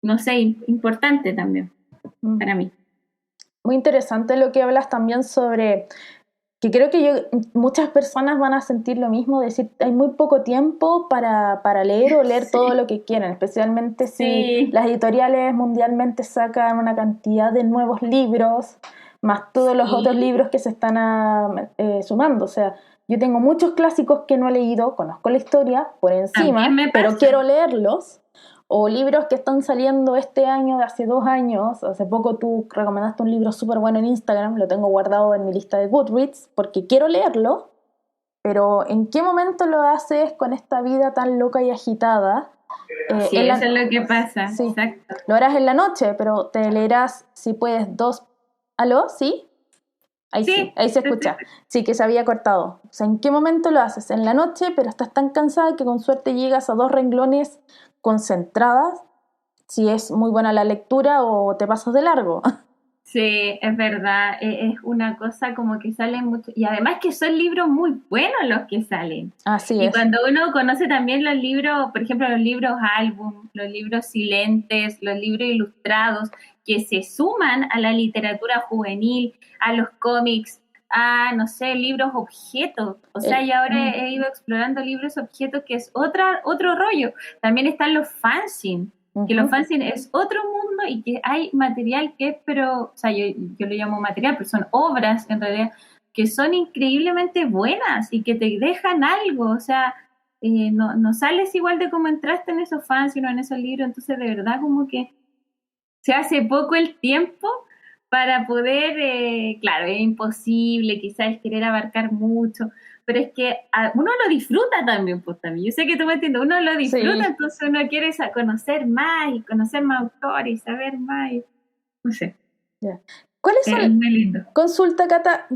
no sé, importante también para mí. Muy interesante lo que hablas también sobre que creo que muchas personas van a sentir lo mismo, decir, hay muy poco tiempo para leer o leer todo lo que quieran, especialmente si las editoriales mundialmente sacan una cantidad de nuevos libros, más todos los otros libros que se están sumando. O sea, yo tengo muchos clásicos que no he leído, conozco la historia por encima, pero quiero leerlos. O libros que están saliendo este año, de hace 2 años. Hace poco tú recomendaste un libro súper bueno en Instagram, lo tengo guardado en mi lista de Goodreads porque quiero leerlo, pero ¿en qué momento lo haces con esta vida tan loca y agitada? Sí, eso es lo que pasa. Sí, exacto. Lo harás en la noche, pero te leerás, si puedes, 2... ¿Aló? ¿Sí? Ahí se escucha. Sí, que se había cortado. O sea, ¿en qué momento lo haces? En la noche, pero estás tan cansada que con suerte llegas a 2 renglones concentradas, si es muy buena la lectura o te pasas de largo. Sí, es verdad, es una cosa como que salen mucho, y además que son libros muy buenos los que salen. Así y es. Cuando uno conoce también los libros, por ejemplo, los libros álbum, los libros silentes, los libros ilustrados, que se suman a la literatura juvenil, a los cómics, a, no sé, libros objetos. O sea, yo ahora he ido explorando libros objetos, que es otro rollo. También están los fanzines, que los fanzines es otro mundo y que hay material que es, pero, o sea, yo lo llamo material, pero son obras en realidad que son increíblemente buenas y que te dejan algo, o sea, no sales igual de como entraste en esos fanzines o en esos libros, entonces de verdad como que se hace poco el tiempo para poder, claro, es imposible quizás querer abarcar mucho, pero es que uno lo disfruta también, pues también. Yo sé que tú me entiendes, uno lo disfruta, entonces uno quiere conocer más y conocer más autores y saber más. No sé. Yeah. ¿Cuáles son? Es muy lindo. Consulta, Cata,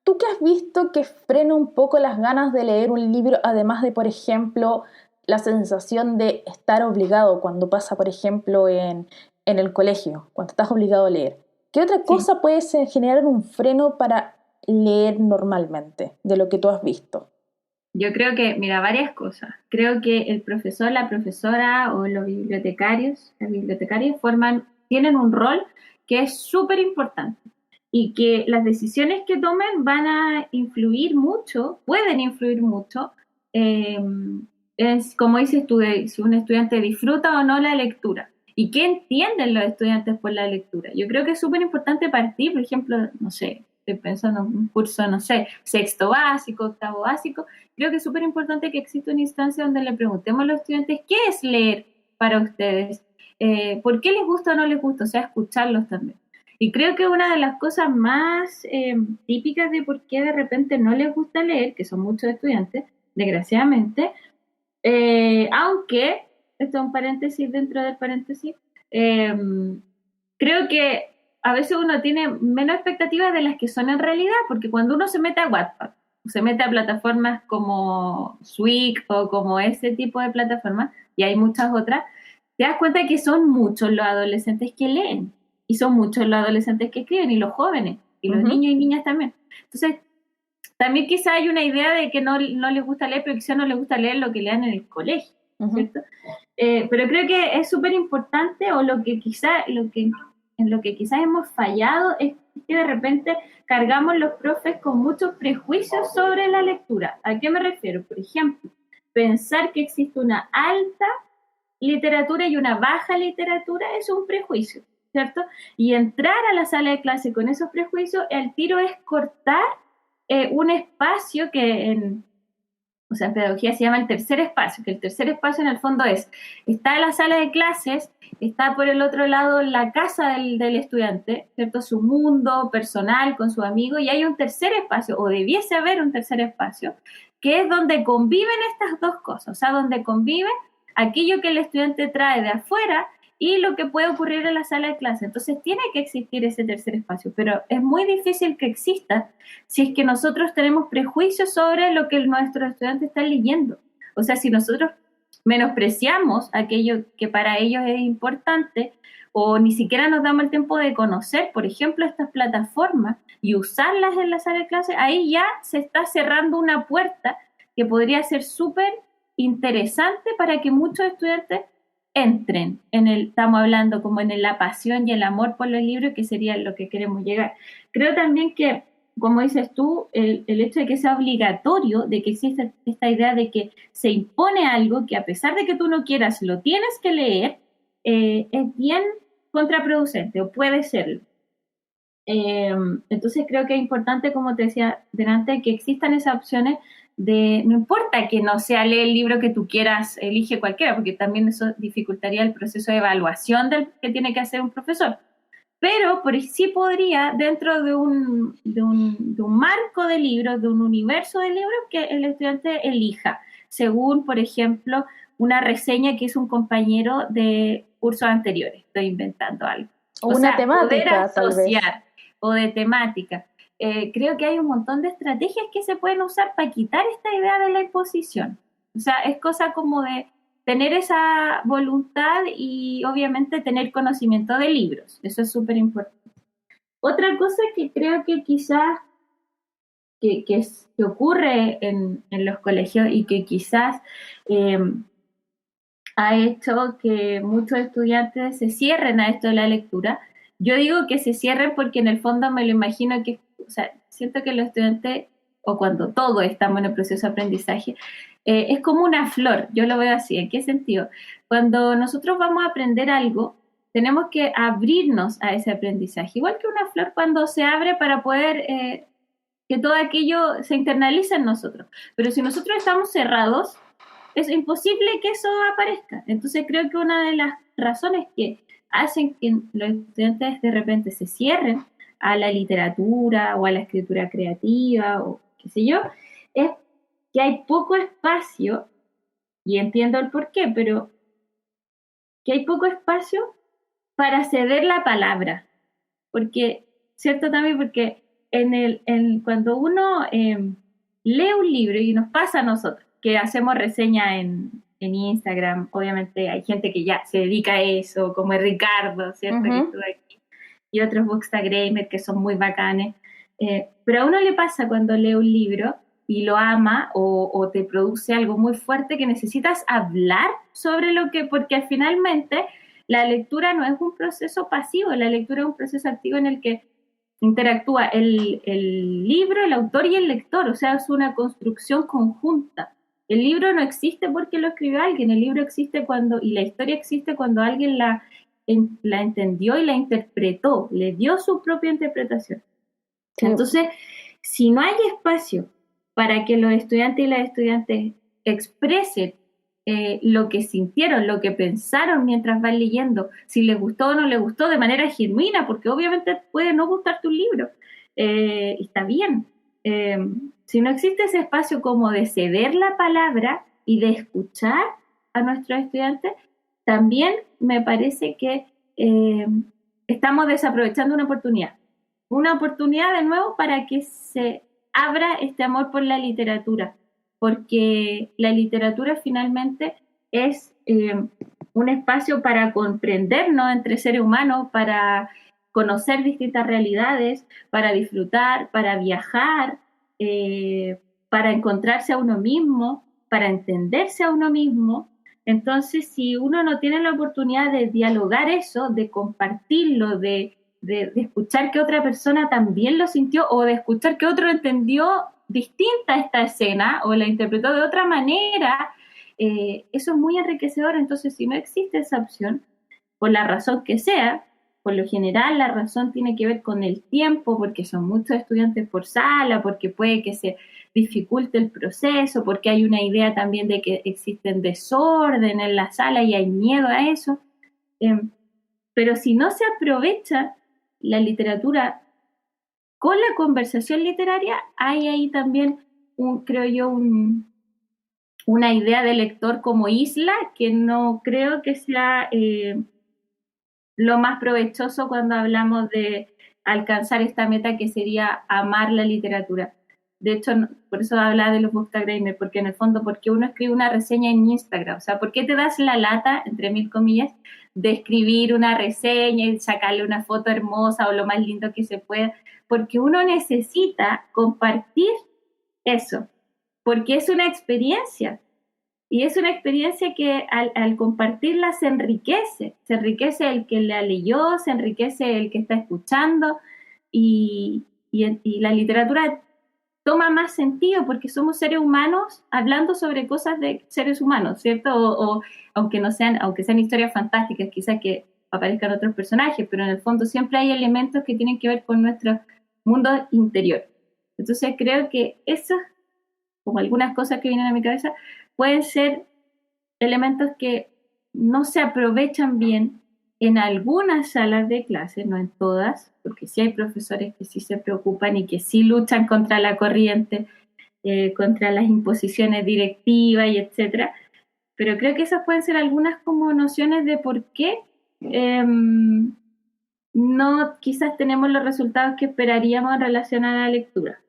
¿tú qué has visto que frena un poco las ganas de leer un libro, además de, por ejemplo, la sensación de estar obligado cuando pasa, por ejemplo, en el colegio, cuando estás obligado a leer? ¿Qué otra cosa puede generar un freno para leer normalmente, de lo que tú has visto? Yo creo que, mira, varias cosas. Creo que el profesor, la profesora o los bibliotecarios, las bibliotecarias tienen un rol que es súper importante y que las decisiones que tomen van a influir mucho, pueden influir mucho, como dices tú, si un estudiante disfruta o no la lectura. ¿Y qué entienden los estudiantes por la lectura? Yo creo que es súper importante partir, por ejemplo, no sé, estoy pensando en un curso, no sé, sexto básico, octavo básico. Creo que es súper importante que exista una instancia donde le preguntemos a los estudiantes qué es leer para ustedes, por qué les gusta o no les gusta, o sea, escucharlos también. Y creo que una de las cosas más típicas de por qué de repente no les gusta leer, que son muchos estudiantes, desgraciadamente, aunque, esto es un paréntesis dentro del paréntesis, creo que a veces uno tiene menos expectativas de las que son en realidad, porque cuando uno se mete a Wattpad, se mete a plataformas como Swig o como ese tipo de plataformas, y hay muchas otras, te das cuenta que son muchos los adolescentes que leen, y son muchos los adolescentes que escriben, y los jóvenes, y los niños y niñas también. Entonces, también quizá hay una idea de que no les gusta leer, pero quizá no les gusta leer lo que lean en el colegio, ¿cierto? Pero creo que es súper importante, o en lo que quizás hemos fallado es que de repente cargamos los profes con muchos prejuicios sobre la lectura. ¿A qué me refiero? Por ejemplo, pensar que existe una alta literatura y una baja literatura es un prejuicio, ¿cierto? Y entrar a la sala de clase con esos prejuicios, el tiro es cortar un espacio que en pedagogía se llama el tercer espacio, que el tercer espacio en el fondo está la sala de clases, está por el otro lado la casa del estudiante, ¿cierto? Su mundo personal con su amigo, y hay un tercer espacio, o debiese haber un tercer espacio, que es donde conviven estas dos cosas, o sea, donde convive aquello que el estudiante trae de afuera y lo que puede ocurrir en la sala de clase. Entonces tiene que existir ese tercer espacio, pero es muy difícil que exista si es que nosotros tenemos prejuicios sobre lo que nuestros estudiantes están leyendo. O sea, si nosotros menospreciamos aquello que para ellos es importante, o ni siquiera nos damos el tiempo de conocer, por ejemplo, estas plataformas y usarlas en la sala de clase, ahí ya se está cerrando una puerta que podría ser súper interesante para que muchos estudiantes entren estamos hablando como en la pasión y el amor por los libros, que sería lo que queremos llegar. Creo también que, como dices tú, el hecho de que sea obligatorio, de que exista esta idea de que se impone algo que a pesar de que tú no quieras, lo tienes que leer, es bien contraproducente, o puede serlo. Entonces creo que es importante, como te decía delante, que existan esas opciones de, no importa que no sea leer el libro que tú quieras, elige cualquiera, porque también eso dificultaría el proceso de evaluación que tiene que hacer un profesor. Pero sí podría, dentro de un marco de libros, de un universo de libros, que el estudiante elija, según, por ejemplo, una reseña que hizo un compañero de cursos anteriores. Estoy inventando algo. O una temática, tal vez. O de temática. Creo que hay un montón de estrategias que se pueden usar para quitar esta idea de la imposición. O sea, es cosa como de tener esa voluntad y obviamente tener conocimiento de libros. Eso es súper importante. Otra cosa que creo que quizás que ocurre en los colegios y que quizás ha hecho que muchos estudiantes se cierren a esto de la lectura. Yo digo que se cierren porque en el fondo me lo imagino que, o sea, siento que los estudiantes, o cuando todos estamos en el proceso de aprendizaje, es como una flor, yo lo veo así. ¿En qué sentido? Cuando nosotros vamos a aprender algo, tenemos que abrirnos a ese aprendizaje, igual que una flor cuando se abre para poder que todo aquello se internalice en nosotros. Pero si nosotros estamos cerrados, es imposible que eso aparezca. Entonces creo que una de las razones que hacen que los estudiantes de repente se cierren a la literatura o a la escritura creativa o qué sé yo, es que hay poco espacio, y entiendo el porqué, pero que hay poco espacio para ceder la palabra. Porque, ¿cierto también? Porque cuando uno lee un libro, y nos pasa a nosotros, que hacemos reseña en Instagram, obviamente hay gente que ya se dedica a eso, como es Ricardo, ¿cierto? Que estuvo aquí, y otros bookstagramers que son muy bacanes, pero a uno le pasa cuando lee un libro y lo ama o te produce algo muy fuerte que necesitas hablar sobre porque finalmente la lectura no es un proceso pasivo, la lectura es un proceso activo en el que interactúa el libro, el autor y el lector, o sea, es una construcción conjunta. El libro no existe porque lo escribió alguien, el libro existe y la historia existe cuando alguien la entendió y la interpretó, le dio su propia interpretación. Sí. Entonces, si no hay espacio para que los estudiantes y las estudiantes expresen lo que sintieron, lo que pensaron mientras van leyendo, si les gustó o no les gustó de manera genuina, porque obviamente puede no gustarte un libro, y está bien. Si no existe ese espacio como de ceder la palabra y de escuchar a nuestros estudiantes, también me parece que estamos desaprovechando una oportunidad de nuevo para que se abra este amor por la literatura, porque la literatura finalmente es un espacio para comprendernos entre seres humanos, para conocer distintas realidades, para disfrutar, para viajar, para encontrarse a uno mismo, para entenderse a uno mismo. Entonces, si uno no tiene la oportunidad de dialogar eso, de compartirlo, de escuchar que otra persona también lo sintió o de escuchar que otro entendió distinta esta escena o la interpretó de otra manera, eso es muy enriquecedor. Entonces, si no existe esa opción, por la razón que sea, por lo general la razón tiene que ver con el tiempo, porque son muchos estudiantes por sala, porque puede que se dificulte el proceso, porque hay una idea también de que existen desorden en la sala y hay miedo a eso. Pero si no se aprovecha la literatura con la conversación literaria, hay ahí también, creo yo, una idea de lector como isla que no creo que sea lo más provechoso cuando hablamos de alcanzar esta meta que sería amar la literatura. De hecho, por eso hablaba de los bookstagramers, porque en el fondo, ¿por qué uno escribe una reseña en Instagram? O sea, ¿por qué te das la lata, entre mil comillas, de escribir una reseña y sacarle una foto hermosa o lo más lindo que se pueda? Porque uno necesita compartir eso, porque es una experiencia. Y es una experiencia que al compartirla se enriquece el que la leyó, se enriquece el que está escuchando y la literatura toma más sentido porque somos seres humanos hablando sobre cosas de seres humanos, ¿cierto? O aunque sean historias fantásticas, quizás que aparezcan otros personajes, pero en el fondo siempre hay elementos que tienen que ver con nuestro mundo interior. Entonces creo que eso, como algunas cosas que vienen a mi cabeza, pueden ser elementos que no se aprovechan bien en algunas salas de clase, no en todas, porque sí hay profesores que sí se preocupan y que sí luchan contra la corriente, contra las imposiciones directivas y etcétera. Pero creo que esas pueden ser algunas como nociones de por qué no quizás tenemos los resultados que esperaríamos en relación a la lectura.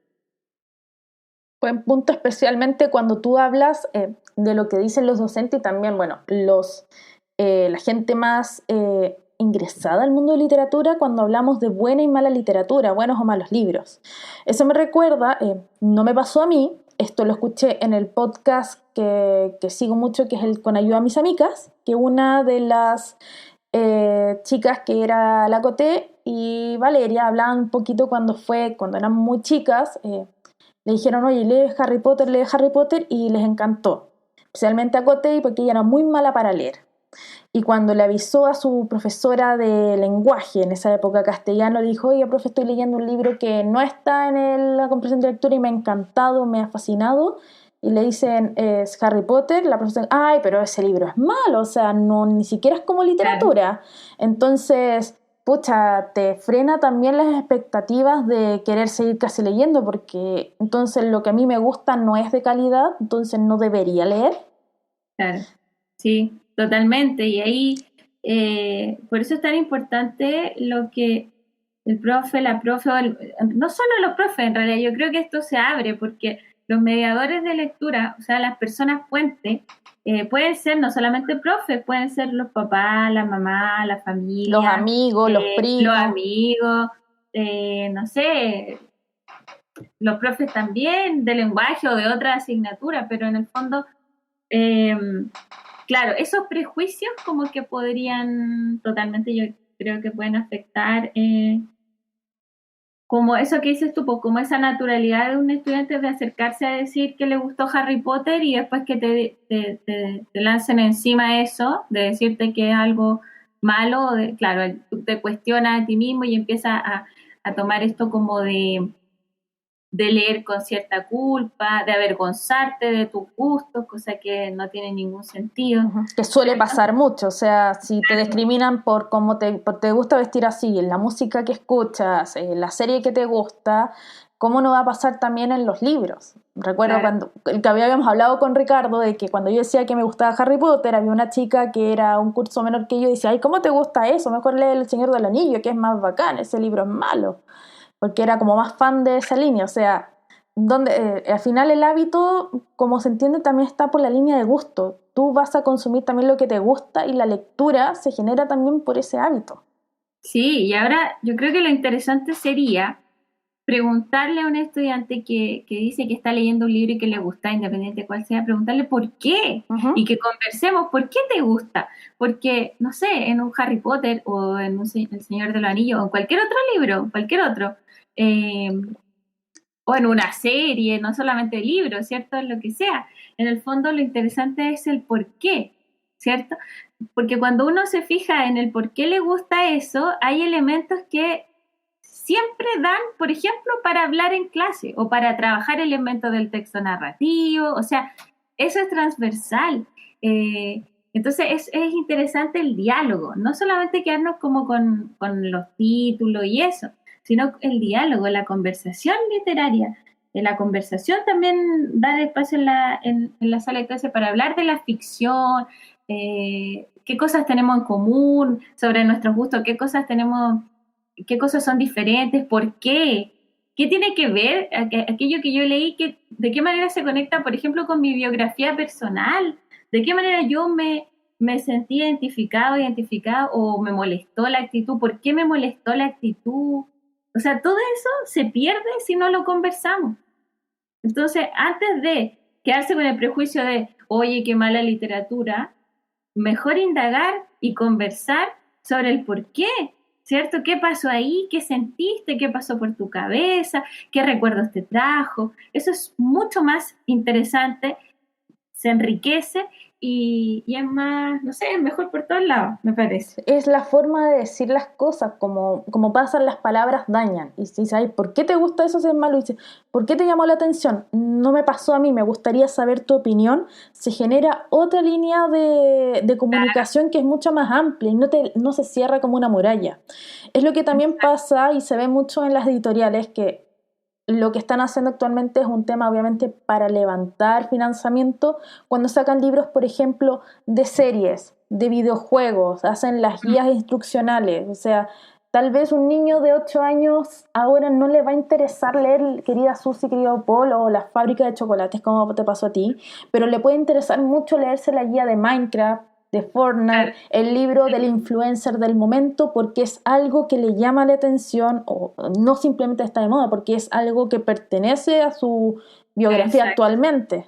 Buen punto, especialmente cuando tú hablas de lo que dicen los docentes y también, bueno, la gente más ingresada al mundo de literatura cuando hablamos de buena y mala literatura, buenos o malos libros. Eso me recuerda, no me pasó a mí, esto lo escuché en el podcast que sigo mucho, que es el Con Ayuda a Mis Amigas, que una de las chicas que era la Coté y Valeria hablaban un poquito cuando eran muy chicas, le dijeron, oye, lee Harry Potter, y les encantó, especialmente a Coté, porque ella era muy mala para leer. Y cuando le avisó a su profesora de lenguaje, en esa época castellano, dijo, oye, profe, estoy leyendo un libro que no está en la comprensión de lectura y me ha encantado, me ha fascinado, y le dicen, es Harry Potter, la profesora, ay, pero ese libro es malo, o sea, no, ni siquiera es como literatura. Entonces, pucha, te frena también las expectativas de querer seguir casi leyendo, porque entonces lo que a mí me gusta no es de calidad, entonces no debería leer. Claro, sí, totalmente. Y ahí, por eso es tan importante lo que el profe, la profe, no solo los profes, en realidad, yo creo que esto se abre porque los mediadores de lectura, o sea, las personas puente, pueden ser no solamente profes, pueden ser los papás, la mamá, la familia, los amigos, los primos, no sé, los profes también de lenguaje o de otra asignatura, pero en el fondo, claro, esos prejuicios como que podrían totalmente, yo creo que pueden afectar como eso que dices tú, pues, como esa naturalidad de un estudiante de acercarse a decir que le gustó Harry Potter y después que te lancen encima eso, de decirte que es algo malo, claro, tú te cuestionas a ti mismo y empiezas a tomar esto como de de leer con cierta culpa, de avergonzarte de tus gustos, cosa que no tiene ningún sentido. Que suele pasar mucho, o sea, si te discriminan por cómo te gusta vestir así, en la música que escuchas, en la serie que te gusta, ¿cómo no va a pasar también en los libros? Recuerdo cuando que habíamos hablado con Ricardo de que cuando yo decía que me gustaba Harry Potter, había una chica que era un curso menor que yo y decía, ay, ¿cómo te gusta eso? Mejor lee El Señor del Anillo, que es más bacán, ese libro es malo. Porque era como más fan de esa línea, o sea, donde al final el hábito, como se entiende, también está por la línea de gusto. Tú vas a consumir también lo que te gusta y la lectura se genera también por ese hábito. Sí, y ahora yo creo que lo interesante sería preguntarle a un estudiante que dice que está leyendo un libro y que le gusta, independiente de cuál sea, preguntarle por qué y que conversemos, ¿por qué te gusta? Porque, no sé, en un Harry Potter o en El Señor de los Anillos o en cualquier otro libro, cualquier otro, o en una serie, no solamente libros, ¿cierto? Lo que sea. En el fondo lo interesante es el por qué, ¿cierto? Porque cuando uno se fija en el por qué le gusta eso, hay elementos que siempre dan, por ejemplo, para hablar en clase o para trabajar elementos del texto narrativo, o sea, eso es transversal. Entonces es interesante el diálogo, no solamente quedarnos como con los títulos y eso, sino el diálogo, la conversación literaria. En la conversación también dar espacio en la sala de clase para hablar de la ficción, qué cosas tenemos en común sobre nuestros gustos, qué cosas son diferentes, por qué, qué tiene que ver aquello que yo leí, de qué manera se conecta, por ejemplo, con mi biografía personal, de qué manera yo me sentí identificado o me molestó la actitud, por qué me molestó la actitud. O sea, todo eso se pierde si no lo conversamos. Entonces, antes de quedarse con el prejuicio de, oye, qué mala literatura, mejor indagar y conversar sobre el por qué, ¿cierto? ¿Qué pasó ahí? ¿Qué sentiste? ¿Qué pasó por tu cabeza? ¿Qué recuerdos te trajo? Eso es mucho más interesante, se enriquece y es más, no sé, es mejor por todos lados, me parece. Es la forma de decir las cosas, como pasan las palabras dañan. Y si sabes por qué te gusta eso, si es malo, y dices, ¿por qué te llamó la atención? No me pasó a mí, me gustaría saber tu opinión. Se genera otra línea de comunicación que es mucho más amplia y no se cierra como una muralla. Es lo que también pasa y se ve mucho en las editoriales, que lo que están haciendo actualmente es un tema obviamente para levantar financiamiento cuando sacan libros, por ejemplo, de series, de videojuegos, hacen las guías instruccionales, o sea, tal vez un niño de 8 años ahora no le va a interesar leer Querida Susie, Querido Paul o La Fábrica de Chocolates, como te pasó a ti, pero le puede interesar mucho leerse la guía de Minecraft, de Fortnite, el libro del influencer del momento, porque es algo que le llama la atención, o no simplemente está de moda, porque es algo que pertenece a su biografía actualmente.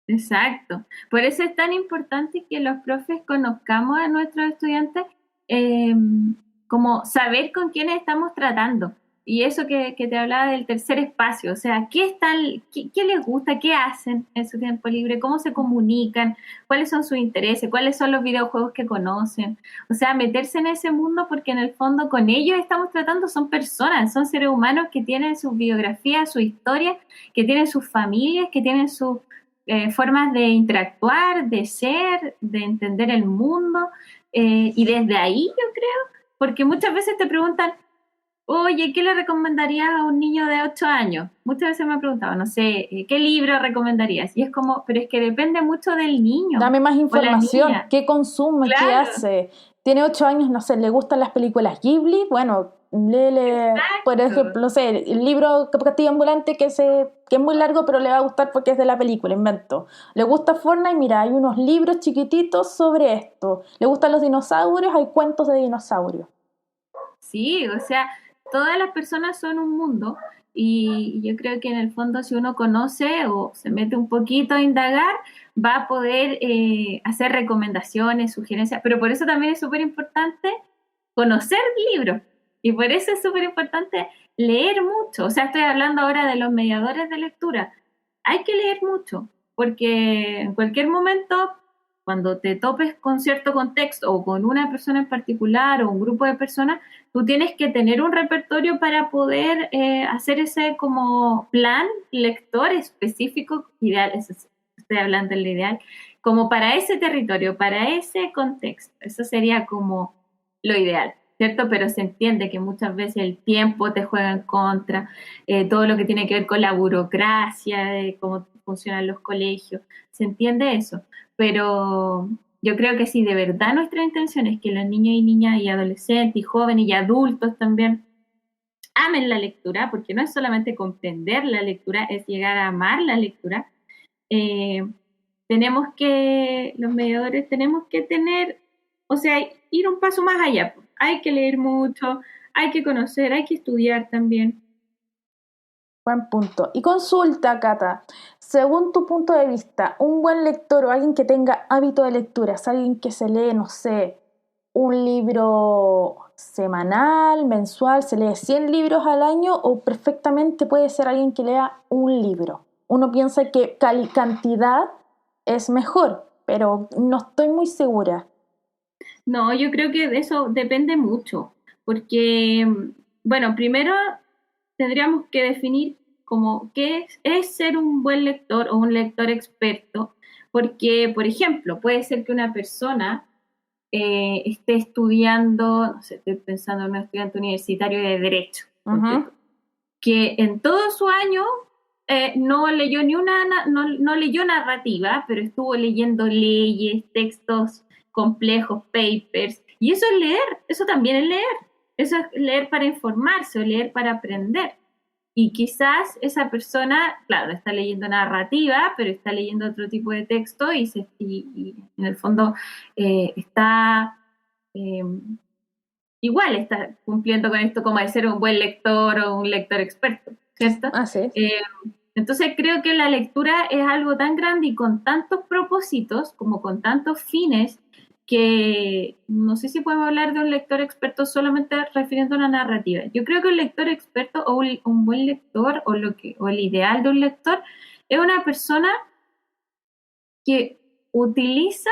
Exacto. Por eso es tan importante que los profes conozcamos a nuestros estudiantes, como saber con quiénes estamos tratando. Y eso que te hablaba del tercer espacio, o sea, qué les gusta, qué hacen en su tiempo libre, cómo se comunican, cuáles son sus intereses, cuáles son los videojuegos que conocen. O sea, meterse en ese mundo porque en el fondo con ellos estamos tratando, son personas, son seres humanos que tienen sus biografías, su historia, que tienen sus familias, que tienen sus formas de interactuar, de ser, de entender el mundo, y desde ahí yo creo, porque muchas veces te preguntan, oye, ¿qué le recomendarías a un niño de 8 años? Muchas veces me han preguntado, no sé, ¿qué libro recomendarías? Y es como, pero es que depende mucho del niño. Dame más información, ¿qué consume, qué hace? Tiene 8 años, no sé, ¿le gustan las películas Ghibli? Bueno, léele, por ejemplo, no sé, el libro Castillo Ambulante que es muy largo, pero le va a gustar porque es de la película, invento. ¿Le gusta Fortnite? Mira, hay unos libros chiquititos sobre esto. ¿Le gustan los dinosaurios? Hay cuentos de dinosaurios. Sí, o sea, todas las personas son un mundo y yo creo que en el fondo si uno conoce o se mete un poquito a indagar, va a poder hacer recomendaciones, sugerencias, pero por eso también es súper importante conocer libros y por eso es súper importante leer mucho. O sea, estoy hablando ahora de los mediadores de lectura. Hay que leer mucho porque en cualquier momento cuando te topes con cierto contexto o con una persona en particular o un grupo de personas, tú tienes que tener un repertorio para poder hacer ese como plan lector específico, ideal, estoy hablando del ideal, como para ese territorio, para ese contexto. Eso sería como lo ideal, ¿cierto? Pero se entiende que muchas veces el tiempo te juega en contra, todo lo que tiene que ver con la burocracia, de cómo funcionan los colegios, se entiende eso, pero yo creo que si de verdad nuestra intención es que los niños y niñas y adolescentes y jóvenes y adultos también amen la lectura, porque no es solamente comprender la lectura, es llegar a amar la lectura, los mediadores tenemos que tener, o sea, ir un paso más allá. Hay que leer mucho, hay que conocer, hay que estudiar también. Buen punto. Y consulta, Cata, según tu punto de vista, un buen lector o alguien que tenga hábito de lectura, es alguien que se lee, no sé, un libro semanal, mensual, se lee 100 libros al año o perfectamente puede ser alguien que lea un libro. Uno piensa que cantidad es mejor, pero no estoy muy segura. No, yo creo que de eso depende mucho, porque, bueno, primero tendríamos que definir como qué es ser un buen lector o un lector experto, porque, por ejemplo, puede ser que una persona esté estudiando, no sé, estoy pensando en un estudiante universitario de Derecho, Uh-huh. que en todo su año no leyó no leyó narrativa, pero estuvo leyendo leyes, textos complejos, papers, y eso es leer, eso también es leer, eso es leer para informarse o leer para aprender. Y quizás esa persona, claro, está leyendo narrativa, pero está leyendo otro tipo de texto y en el fondo está igual está cumpliendo con esto como de ser un buen lector o un lector experto, ¿cierto? Sí. Entonces creo que la lectura es algo tan grande y con tantos propósitos, como con tantos fines, que no sé si podemos hablar de un lector experto solamente refiriendo a una narrativa. Yo creo que un lector experto o un buen lector o el ideal de un lector es una persona que utiliza,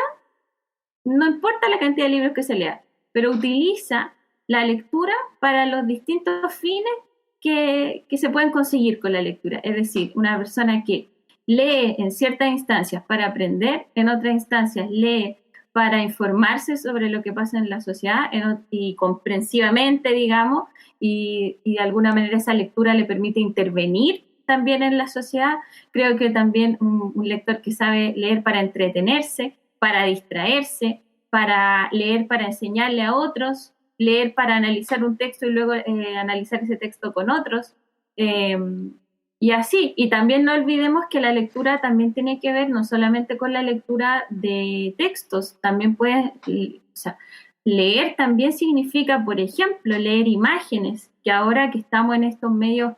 no importa la cantidad de libros que se lea, pero utiliza la lectura para los distintos fines que se pueden conseguir con la lectura. Es decir, una persona que lee en ciertas instancias para aprender, en otras instancias lee para informarse sobre lo que pasa en la sociedad y comprensivamente, digamos, y de alguna manera esa lectura le permite intervenir también en la sociedad. Creo que también un lector que sabe leer para entretenerse, para distraerse, para leer para enseñarle a otros, leer para analizar un texto y luego analizar ese texto con otros. Y así, y también no olvidemos que la lectura también tiene que ver no solamente con la lectura de textos, también puedes, o sea, leer también significa, por ejemplo, leer imágenes, que ahora que estamos en estos medios,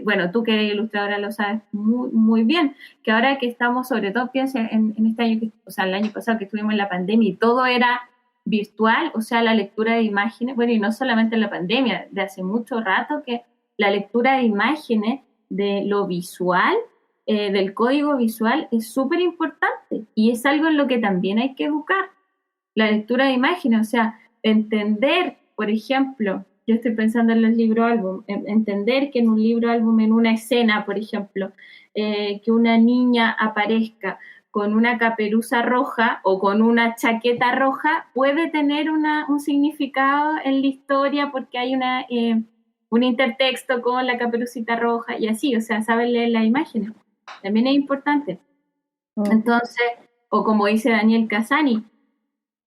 bueno, tú que eres ilustradora lo sabes muy, muy bien, que ahora que estamos, sobre todo piensa en este año, o sea, el año pasado que estuvimos en la pandemia y todo era virtual, o sea, la lectura de imágenes, bueno, y no solamente en la pandemia, de hace mucho rato que la lectura de imágenes, de lo visual, del código visual, es súper importante y es algo en lo que también hay que educar. La lectura de imágenes, o sea, entender, por ejemplo, yo estoy pensando en los libros álbum, entender que en un libro álbum, en una escena, por ejemplo, que una niña aparezca con una caperuza roja o con una chaqueta roja puede tener un significado en la historia porque hay un intertexto con la caperucita roja y así, o sea, saber leer las imágenes. También es importante. Entonces, o como dice Daniel Casani,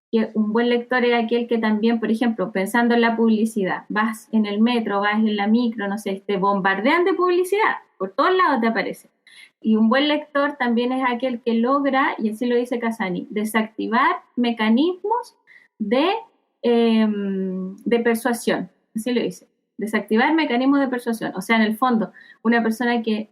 que un buen lector es aquel que también, por ejemplo, pensando en la publicidad, vas en el metro, vas en la micro, no sé, te bombardean de publicidad, por todos lados te aparece. Y un buen lector también es aquel que logra, y así lo dice Casani, desactivar mecanismos de persuasión, así lo dice, desactivar mecanismos de persuasión. O sea, en el fondo, una persona que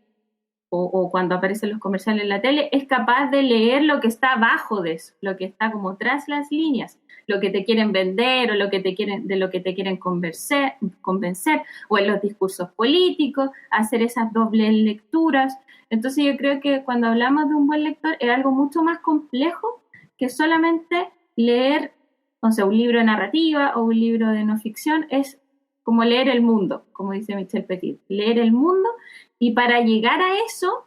o cuando aparecen los comerciales en la tele, es capaz de leer lo que está abajo de eso, lo que está como tras las líneas, lo que te quieren vender o de lo que te quieren convencer, o en los discursos políticos, hacer esas dobles lecturas. Entonces yo creo que cuando hablamos de un buen lector es algo mucho más complejo que solamente leer, o sea, un libro de narrativa o un libro de no ficción es como leer el mundo, como dice Michel Petit, leer el mundo, y para llegar a eso,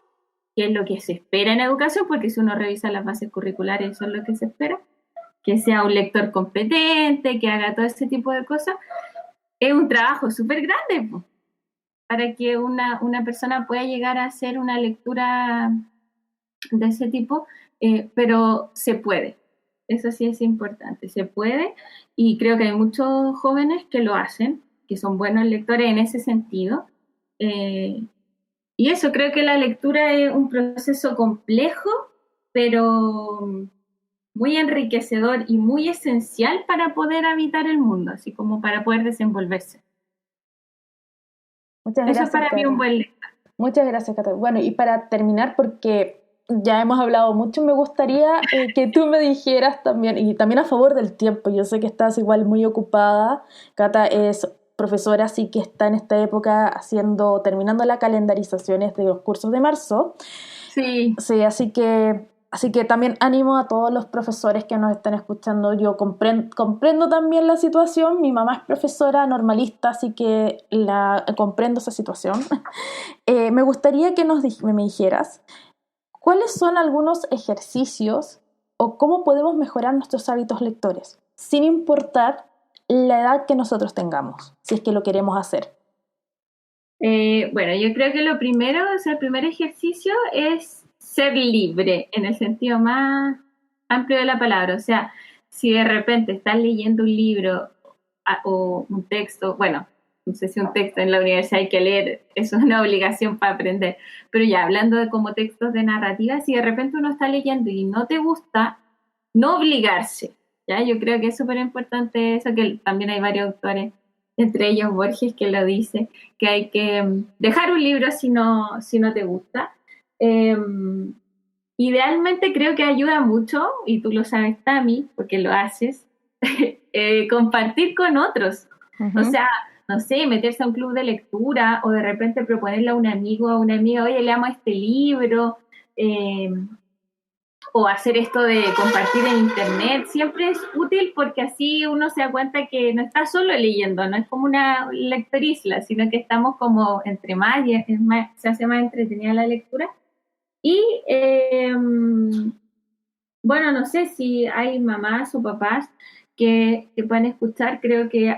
que es lo que se espera en educación, porque si uno revisa las bases curriculares, eso es lo que se espera, que sea un lector competente, que haga todo ese tipo de cosas, es un trabajo súper grande, pues, para que una persona pueda llegar a hacer una lectura de ese tipo, pero se puede. Eso sí es importante, se puede, y creo que hay muchos jóvenes que lo hacen, que son buenos lectores en ese sentido. Y eso, creo que la lectura es un proceso complejo, pero muy enriquecedor y muy esencial para poder habitar el mundo, así como para poder desenvolverse. Muchas gracias, eso es para mí un buen lector. Muchas gracias, Cata. Bueno, y para terminar, porque ya hemos hablado mucho, me gustaría que tú me dijeras también, y también a favor del tiempo, yo sé que estás igual muy ocupada, Cata es profesora, así que está en esta época terminando las calendarizaciones de los cursos de marzo. Sí. Sí, así que también animo a todos los profesores que nos están escuchando. Yo comprendo también la situación. Mi mamá es profesora normalista, así que comprendo esa situación. Me gustaría que me dijeras cuáles son algunos ejercicios o cómo podemos mejorar nuestros hábitos lectores, sin importar la edad que nosotros tengamos, si es que lo queremos hacer. Bueno, yo creo que lo primero, o sea, el primer ejercicio es ser libre, en el sentido más amplio de la palabra. O sea, si de repente estás leyendo un libro o un texto, bueno, no sé si un texto en la universidad hay que leer, eso es una obligación para aprender, pero ya hablando de como textos de narrativa, si de repente uno está leyendo y no te gusta, no obligarse, ¿ya? Yo creo que es súper importante eso, que también hay varios autores, entre ellos Borges, que lo dice, que hay que dejar un libro si no te gusta. Idealmente creo que ayuda mucho, y tú lo sabes, Tami, porque lo haces, compartir con otros. Uh-huh. O sea, no sé, meterse a un club de lectura o de repente proponerle a un amigo o a una amiga, oye, leamos este libro, o hacer esto de compartir en internet, siempre es útil porque así uno se da cuenta que no está solo leyendo, no es como una lectorisla, sino que estamos como entre más y se hace más entretenida la lectura. Y bueno, no sé si hay mamás o papás que puedan escuchar, creo que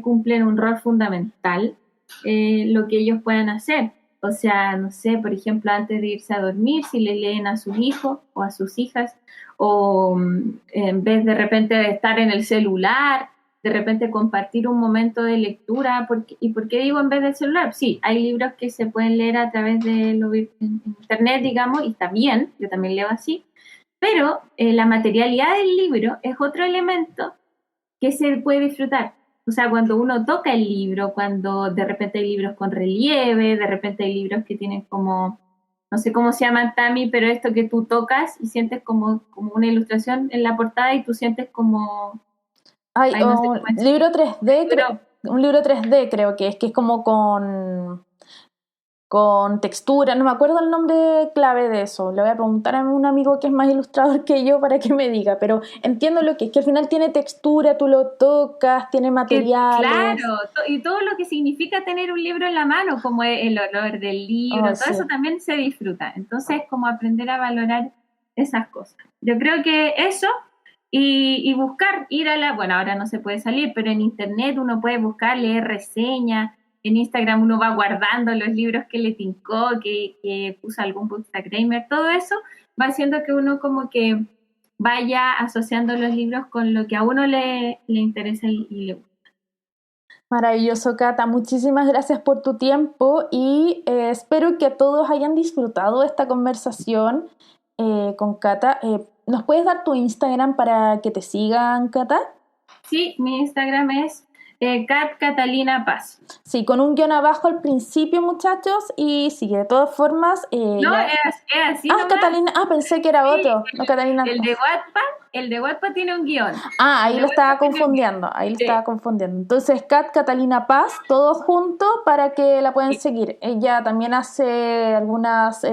cumplen un rol fundamental lo que ellos puedan hacer. O sea, no sé, por ejemplo, antes de irse a dormir, si le leen a sus hijos o a sus hijas, o en vez de repente de estar en el celular, de repente compartir un momento de lectura. ¿Y por qué digo en vez del celular? Sí, hay libros que se pueden leer a través de en internet, digamos, y está bien, yo también leo así, pero la materialidad del libro es otro elemento que se puede disfrutar. O sea, cuando uno toca el libro, cuando de repente hay libros con relieve, de repente hay libros que tienen como, no sé cómo se llaman, Tami, pero esto que tú tocas y sientes como una ilustración en la portada y tú sientes como... no sé un libro 3D, un libro 3D creo que es como con textura, no me acuerdo el nombre clave de eso, le voy a preguntar a un amigo que es más ilustrador que yo para que me diga, pero entiendo lo que es, que al final tiene textura, tú lo tocas, tiene materiales. Claro, y todo lo que significa tener un libro en la mano, como el olor del libro, todo sí. Eso también se disfruta, entonces como aprender a valorar esas cosas. Yo creo que eso, y buscar, bueno, ahora no se puede salir, pero en internet uno puede buscar, leer reseñas. En Instagram uno va guardando los libros que le tincó, que puso algún bookstagrammer, todo eso va haciendo que uno como que vaya asociando los libros con lo que a uno le interesa y le gusta. Maravilloso, Cata. Muchísimas gracias por tu tiempo y espero que todos hayan disfrutado esta conversación con Cata. ¿Nos puedes dar tu Instagram para que te sigan, Cata? Sí, mi Instagram es Cat Catalina Paz. Sí, con un guión abajo al principio, muchachos, y sí, de todas formas... no, es así. Catalina, pensé que era sí, otro. No, Catalina el de Wattpad tiene un guión. Ahí lo estaba confundiendo, Entonces, Cat Catalina Paz, todos juntos para que la puedan seguir. Ella también hace algunas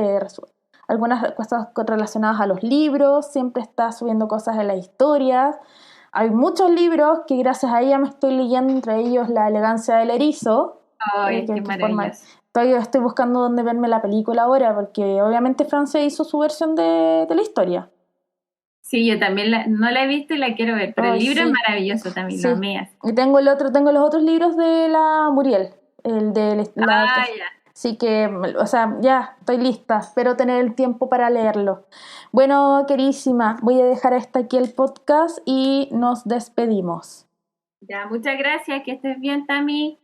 algunas cosas relacionadas a los libros, siempre está subiendo cosas en las historias. Hay muchos libros que gracias a ella me estoy leyendo, entre ellos La elegancia del erizo. Ay, qué maravilloso. Estoy buscando dónde verme la película ahora, porque obviamente Francia hizo su versión de la historia. Sí, yo también no la he visto y la quiero ver, pero el libro es maravilloso también, lo amé así. Y tengo los otros libros de la Muriel, el de Ya. Así que, o sea, ya estoy lista, espero tener el tiempo para leerlo. Bueno, queridísima, voy a dejar hasta aquí el podcast y nos despedimos. Ya, muchas gracias, que estés bien, Tami.